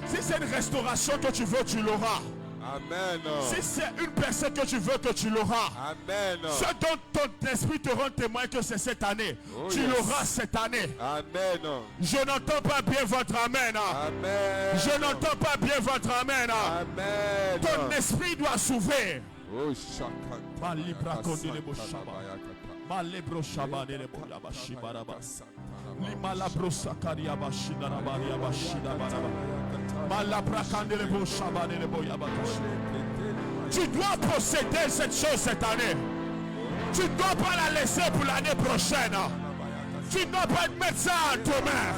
si c'est une restauration que tu veux, tu l'auras. Amen. Si c'est une personne que tu veux, que tu l'auras. Amen. Ce dont ton esprit te rend témoin que c'est cette année, tu l'auras cette année. Amen. Je n'entends pas bien votre amen. Amen. Je n'entends pas bien votre amen. Amen. Ton esprit doit s'ouvrir. Oh, chacun. Malibra konde le boshaba. Malebro shaba ne le boyaba shibaraba. Limalabro sakaria bashida rabaria bashida baraba. Malabra kande le boshaba ne le boyaba. Tu dois posséder cette chose cette année. Tu ne dois pas la laisser pour l'année prochaine. Tu ne dois pas te mettre ça demain.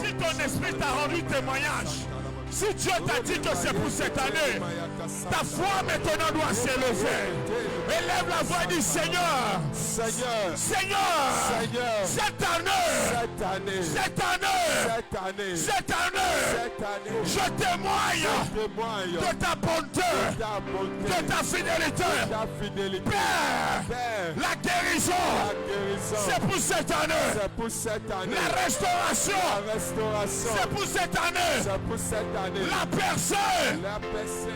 Si ton esprit t'a rendu témoignage, si Dieu t'a dit que c'est pour cette année, ta foi maintenant doit s'élever. Élève la voix et dis Seigneur, Seigneur, cette année, je témoigne de ta bonté, de ta fidélité. Père, la guérison, c'est pour cette année. La restauration, c'est pour cette année. La personne,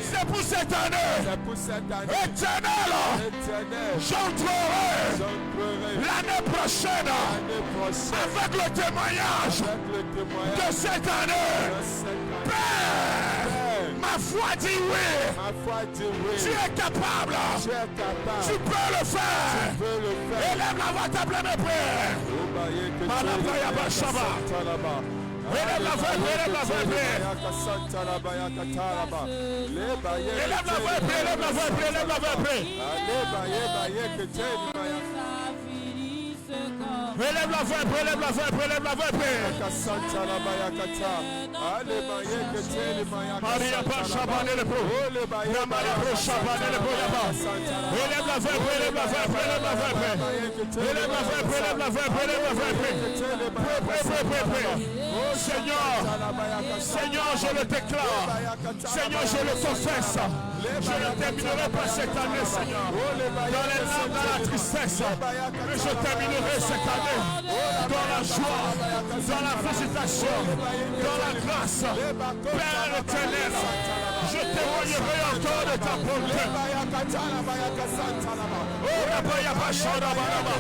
c'est pour cette année. Éternel, j'entrerai l'année prochaine avec le témoignage de cette année. Père, ma foi dit oui. Tu es capable. Tu peux le faire. Élève la voix, ta pleine prière. Élève la voix, élève la voix, élève la voix, élève la voix, élève la voix, élève la voix, élève la voix, élève la voix, Maria Pachabane le pro, Maria Pachabane le pro, élève la voix, élève la voix, élève la voix, élève la voix, élève la voix, élève la voix, Seigneur, je le déclare, Seigneur, je le confesse, je ne terminerai pas cette année, Seigneur, dans les larmes, dans la tristesse, mais je terminerai cette année dans la joie, dans la visitation, dans la grâce. Père éternel, je témoignerai encore de ta bonté. Oh, la baya bachara baraba.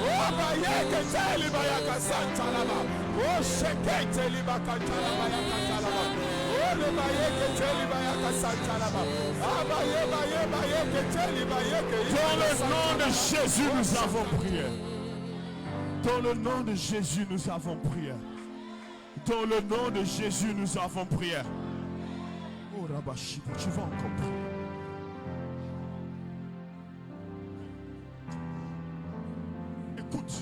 Oh, baya keteli baya kasanta laba. Oh, shekete libakanta baya katalaba. Oh, le baya keteli baya kasanta laba. Ah, baya keteli baya keteli. Dans le nom de Jésus, nous avons prié. Dans le nom de Jésus, nous avons prié. Dans le nom de Jésus, nous avons prié. Oh, Rabashi, tu vas encore prier. Écoute,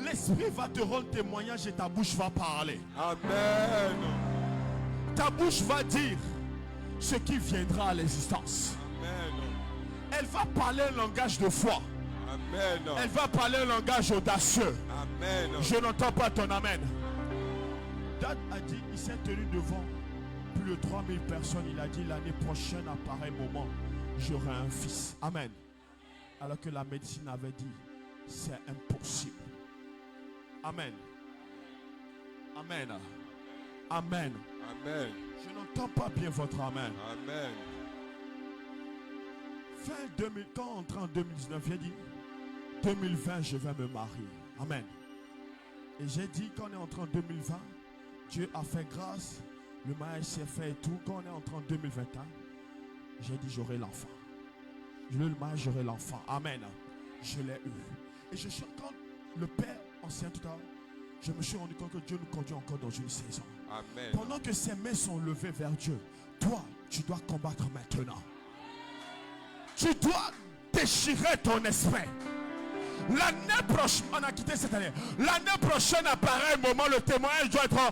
l'Esprit va te rendre témoignage et ta bouche va parler. Amen. Ta bouche va dire ce qui viendra à l'existence. Amen. Elle va parler un langage de foi. Amen. Elle va parler un langage audacieux. Amen. Je n'entends pas ton amen. Dad a dit, il s'est tenu devant plus de 3000 personnes. Il a dit, l'année prochaine, à pareil moment, j'aurai un fils. Amen. Alors que la médecine avait dit, c'est impossible. Amen. Amen. Amen. Amen. Je n'entends pas bien votre amen. Amen. Fin 2000, quand on entre en 2019, j'ai dit 2020, je vais me marier. Amen. Et j'ai dit, quand on est entré en 2020, Dieu a fait grâce, le mariage s'est fait et tout. Quand on est entré en 2021, j'ai dit, j'aurai l'enfant. Le mariage, j'aurai l'enfant. Amen. Je l'ai eu. Et je suis quand le Père ancien tout à l'heure, je me suis rendu compte que Dieu nous conduit encore dans une saison. Amen. Pendant que ses mains sont levées vers Dieu, toi, tu dois combattre maintenant. Tu dois déchirer ton esprit. L'année prochaine, on a quitté cette année. L'année prochaine, à pareil moment, le témoignage doit être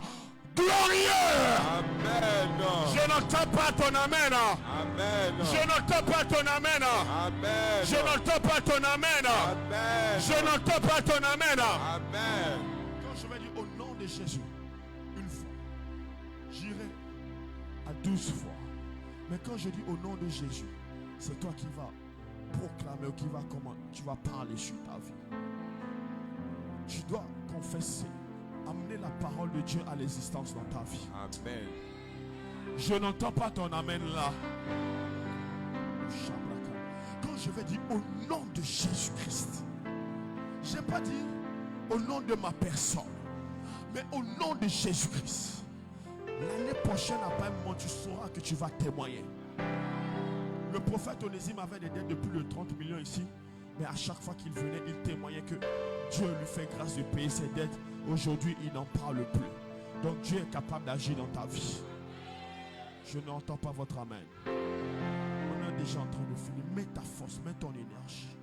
glorieux. Amen. Je n'entends pas ton amen. Amen. Je n'entends pas ton amen. Amen. Je n'entends pas ton amen. Amen. Je n'entends pas ton amen. Amen. Quand je vais dire au nom de Jésus, une fois, j'irai à 12 fois. Mais quand je dis au nom de Jésus, c'est toi qui vas proclamer ou qui va comment tu vas parler sur ta vie. Tu dois confesser, amener la parole de Dieu à l'existence dans ta vie. Amen. Je n'entends pas ton amen là. Quand je vais dire au nom de Jésus-Christ, je n'ai pas dit au nom de ma personne, mais au nom de Jésus-Christ. L'année prochaine, après un moment, tu sauras que tu vas témoigner. Le prophète Onésime avait des dettes de plus de 30 millions ici, mais à chaque fois qu'il venait, il témoignait que Dieu lui fait grâce de payer ses dettes. Aujourd'hui, il n'en parle plus. Donc Dieu est capable d'agir dans ta vie. Je n'entends pas votre amen. On est déjà en train de finir. Mets ta force, mets ton énergie.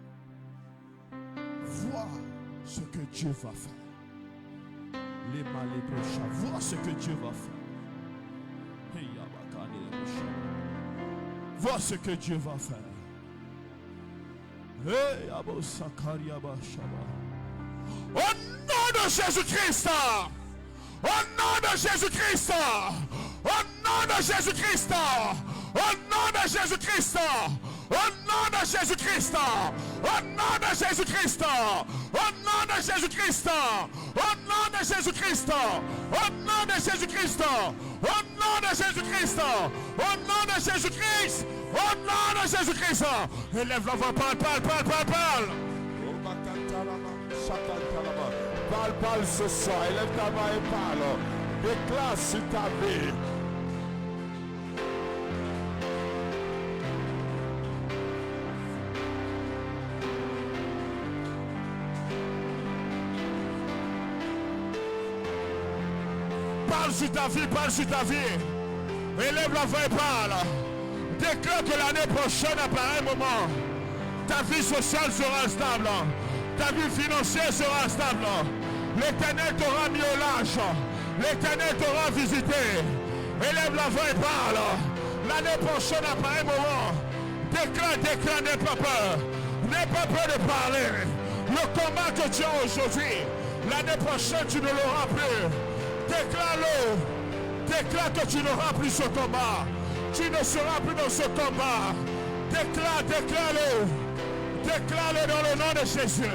Vois ce que Dieu va faire. Les malébrochas, vois ce que Dieu va faire. Vois ce que Dieu va faire. Au nom de Jésus-Christ, au nom de Jésus-Christ, au nom de Jésus-Christ, au nom de Jésus-Christ, au nom de Jésus-Christ, au nom de Jésus-Christ, au nom de Jésus-Christ, au nom de Jésus-Christ, au nom de Jésus-Christ, au nom de Jésus-Christ, au nom de Jésus-Christ, au nom de Jésus-Christ. Élève la voix, parle, parle, parle, parle, parle. Parle ce soir, élève ta main et parle. Déclare sur ta vie. Parle sur ta vie, parle sur ta vie. Élève la voix et parle. Déclare que l'année prochaine, à pareil moment, ta vie sociale sera stable. Ta vie financière sera stable. L'Éternel t'aura mis au large. L'Éternel t'aura visité. Élève la voix et parle. L'année prochaine, à pareil moment, déclare, déclare, n'aie pas peur. N'aie pas peur de parler. Le combat que tu as aujourd'hui, l'année prochaine, tu ne l'auras plus. Déclare-le. Déclare que tu n'auras plus ce combat. Tu ne seras plus dans ce combat. Déclare, déclare-le. Déclare-le dans le nom de Jésus.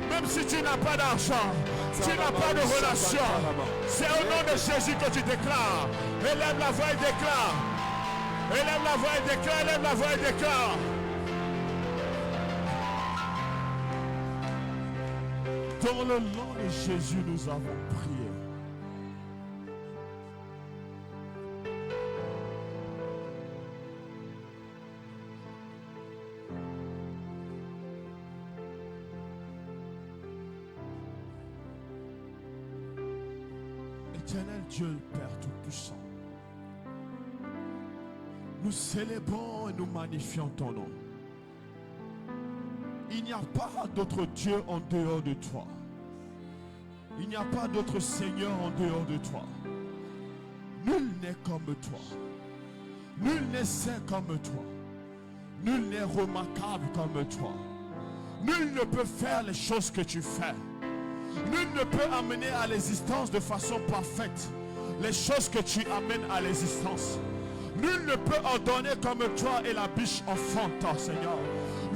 Même si tu n'as pas d'argent, tu n'as pas de relation, c'est au nom de Jésus que tu déclares. Élève la voix et déclare. Élève la voix et déclare. Élève la voix et déclare. Dans le nom de Jésus, nous avons prié. Éternel Dieu, Père Tout-Puissant, nous célébrons et nous magnifions ton nom. Il n'y a pas d'autre Dieu en dehors de toi. Il n'y a pas d'autre Seigneur en dehors de toi. Nul n'est comme toi. Nul n'est saint comme toi. Nul n'est remarquable comme toi. Nul ne peut faire les choses que tu fais. Nul ne peut amener à l'existence de façon parfaite les choses que tu amènes à l'existence. Nul ne peut ordonner comme toi et la biche enfante, Seigneur.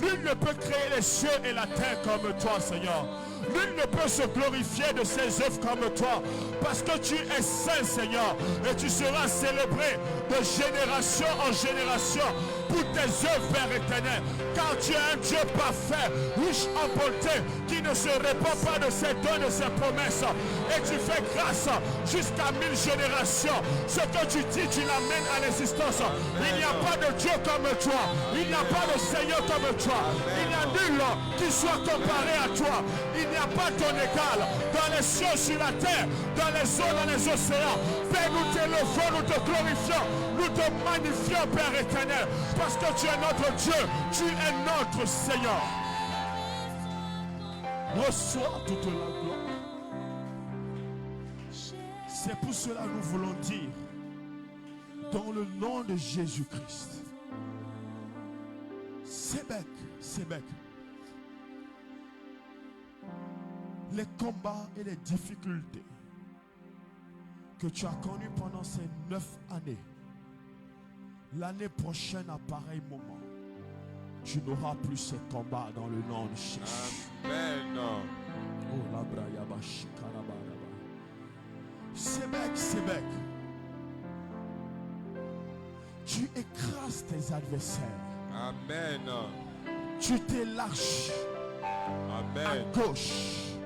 Nul ne peut créer les cieux et la terre comme toi, Seigneur. Nul ne peut se glorifier de ses œuvres comme toi, parce que tu es saint, Seigneur, et tu seras célébré de génération en génération pour tes œuvres, Père éternel, car tu es un Dieu parfait, riche en bonté, qui ne se répand pas de ses dons, de ses promesses, et tu fais grâce jusqu'à 1000 générations. Ce que tu dis, tu l'amènes à l'existence. Il n'y a pas de Dieu comme toi, il n'y a pas de Seigneur comme toi, il n'y a nul qui soit comparé à toi. Il n'y a pas ton égal dans les cieux, sur la terre, dans les eaux, dans les océans. Père, nous t'élevons, nous te glorifions, nous te magnifions, Père éternel, parce que tu es notre Dieu, tu es notre Seigneur. Reçois toute la gloire. C'est pour cela que nous voulons dire, dans le nom de Jésus-Christ, Sebek, les combats et les difficultés que tu as connus pendant ces 9 années, l'année prochaine à pareil moment, tu n'auras plus ces combats dans le nom de Jésus. Amen. Oh la brayaba shikarabaraba. Sebek, tu écrases tes adversaires. Amen. Tu t'élarges Amen. à gauche,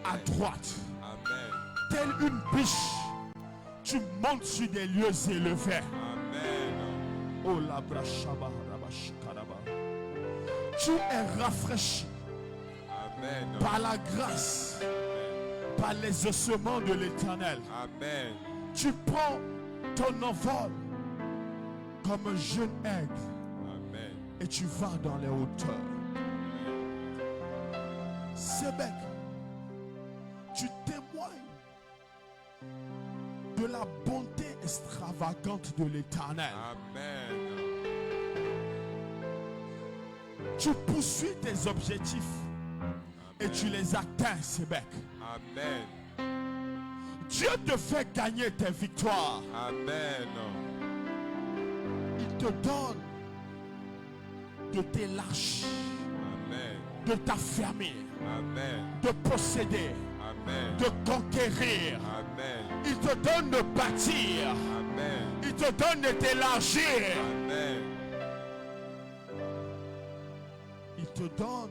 à droite, Amen. telle une biche. Tu montes sur des lieux élevés. Amen. Oh la brashaba rabashikaraba. Tu es rafraîchi Amen. par la grâce, par les ossements de l'Éternel. Amen. Tu prends ton envol comme un jeune aigle Amen. et tu vas dans les hauteurs. Sebek, tu témoignes de la bonté extravagante de l'Éternel. Amen. Tu poursuis tes objectifs et tu les atteins, Sebek. Amen. Dieu te fait gagner tes victoires. Amen. Il te donne de t'élargir, Amen. de t'affermir, Amen. de posséder, Amen. de conquérir. Amen. Il te donne de bâtir. Amen. Il te donne de t'élargir. Amen. Il te donne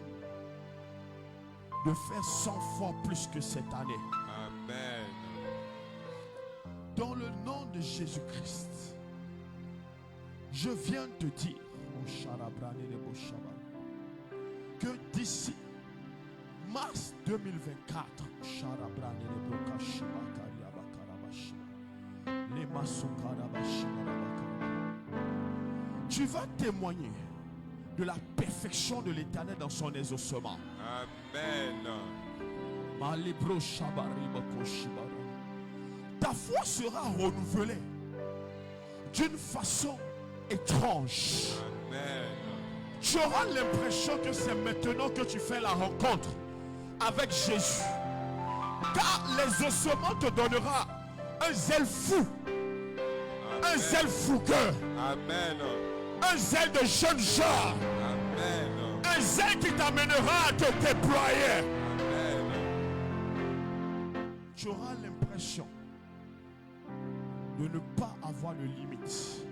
de faire 100 fois plus que cette année. Amen. Dans le nom de Jésus-Christ, je viens te dire, que d'ici mars 2024, tu vas témoigner de la perfection de l'Éternel dans son exaucement. Amen. Ta foi sera renouvelée d'une façon étrange. Amen. Tu auras l'impression que c'est maintenant que tu fais la rencontre avec Jésus. Car les ossements te donnera un zèle fou, un zèle fougueux, Amen. un zèle de jeune genre, Amen. un zèle qui t'amènera à te déployer. Amen. Tu auras l'impression de ne pas avoir de limite.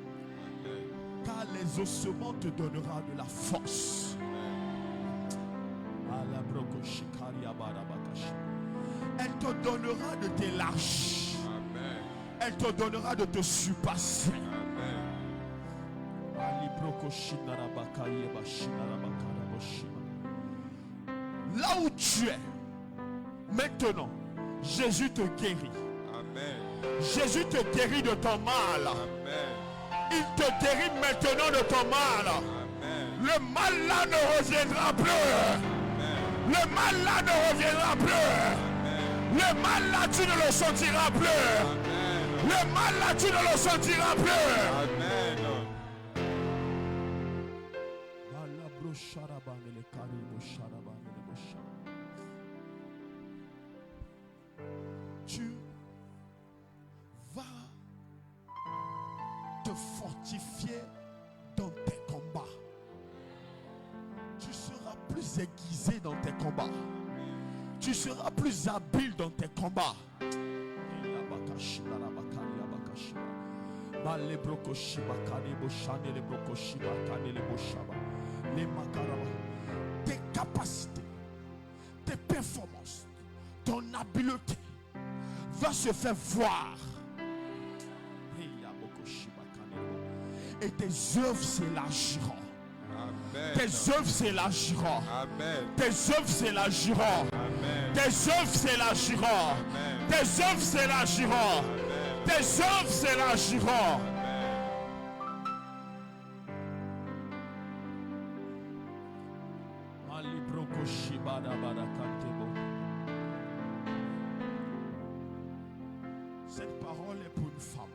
Car les ossements te donnera de la force. Elle te donnera de t'élargir. Amen. Elle te donnera de te surpasser. Amen. Là où tu es, maintenant, Jésus te guérit. Amen. Jésus te guérit de ton mal. Amen. Il te guérit maintenant de ton mal. Amen. Le mal là ne reviendra plus. Amen. Le mal là ne reviendra plus. Amen. Le mal là, tu ne le sentiras plus. Amen. Le mal là, tu ne le sentiras plus. Amen. Tu vas te fortifier dans tes combats. Tu seras plus aiguisé dans tes combats. Tu seras plus habile dans tes combats. Tes capacités, tes performances, ton habileté va se faire voir. Et tes œuvres s'élargiront. Tes œuvres s'élargiront. Tes œuvres s'élargiront. Tes œuvres s'élargiront. Tes œuvres s'élargiront. Tes œuvres s'élargiront. Cette parole est pour une femme.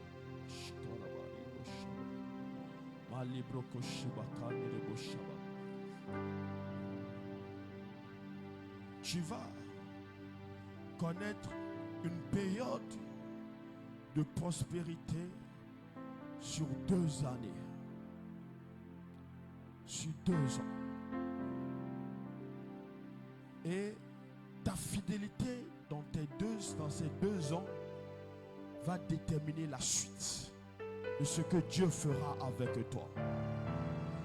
Tu vas connaître une période de prospérité sur 2 années. Sur 2 ans. Et ta fidélité dans ces 2 ans va déterminer la suite de ce que Dieu fera avec toi.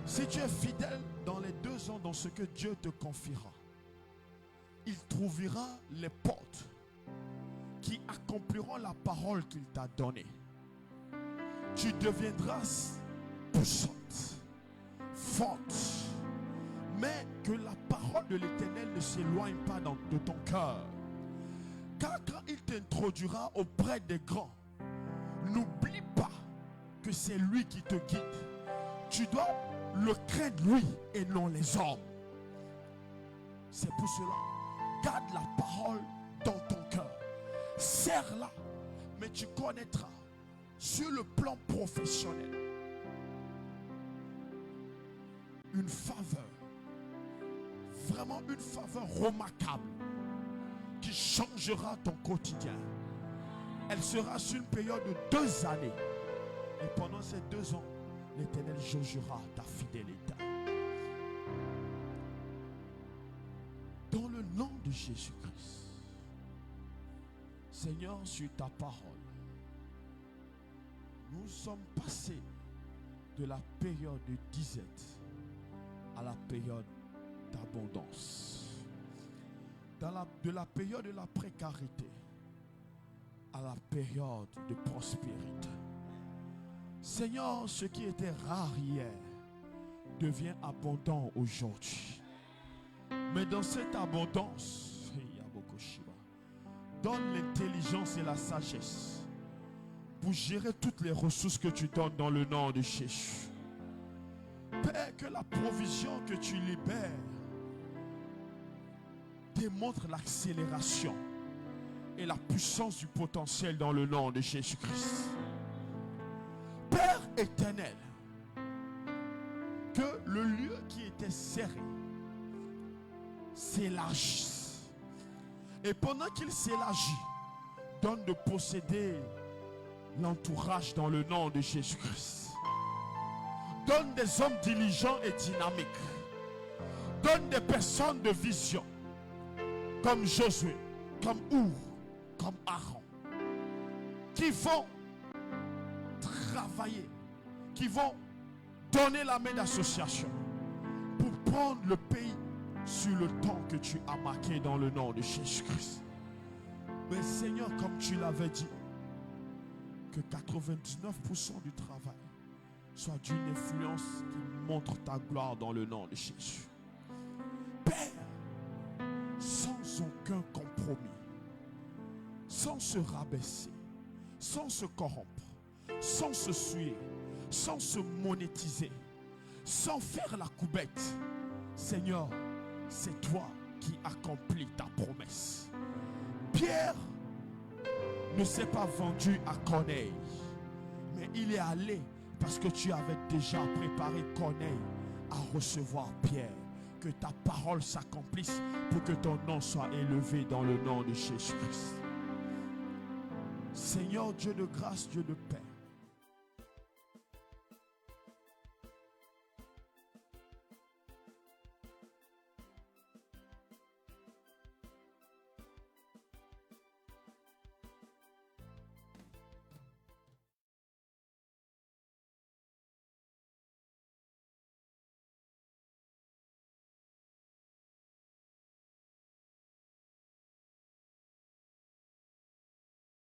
Si tu es fidèle dans les 2 ans dans ce que Dieu te confiera, il trouvera les portes qui accompliront la parole qu'il t'a donnée. Tu deviendras puissante, forte, mais que la parole de l'Éternel ne s'éloigne pas de ton cœur. Car quand il t'introduira auprès des grands, n'oublie pas que c'est lui qui te guide. Tu dois le craindre lui et non les hommes. C'est pour cela, garde la parole dans ton cœur. Serre-la, mais tu connaîtras sur le plan professionnel une faveur, vraiment une faveur remarquable qui changera ton quotidien. Elle sera sur une période de 2 années. Et pendant ces 2 ans, l'Éternel jaugera ta fidélité. Dans le nom de Jésus-Christ, Seigneur, sur ta parole, nous sommes passés de la période de disette à la période d'abondance. De la période de la précarité à la période de prospérité. Seigneur, ce qui était rare hier devient abondant aujourd'hui. Mais dans cette abondance, donne l'intelligence et la sagesse pour gérer toutes les ressources que tu donnes dans le nom de Jésus. Père, que la provision que tu libères démontre l'accélération et la puissance du potentiel dans le nom de Jésus-Christ. Père éternel, que le lieu qui était serré s'élargisse. Et pendant qu'il s'élargit, donne de posséder l'entourage dans le nom de Jésus-Christ. Donne des hommes diligents et dynamiques. Donne des personnes de vision, comme Josué, comme Our, comme Aaron, qui vont travailler, qui vont donner la main d'association pour prendre le pays sur le temps que tu as marqué dans le nom de Jésus-Christ. Mais Seigneur, comme tu l'avais dit, que 99% du travail soit d'une influence qui montre ta gloire dans le nom de Jésus. Père, sans aucun compromis, sans se rabaisser, sans se corrompre, sans se souiller, sans se monétiser, sans faire la coubette. Seigneur, c'est toi qui accomplis ta promesse. Pierre ne s'est pas vendu à Corneille, mais il est allé parce que tu avais déjà préparé Corneille à recevoir Pierre. que ta parole s'accomplisse, pour que ton nom soit élevé dans le nom de Jésus-Christ. Seigneur Dieu de grâce, Dieu de paix,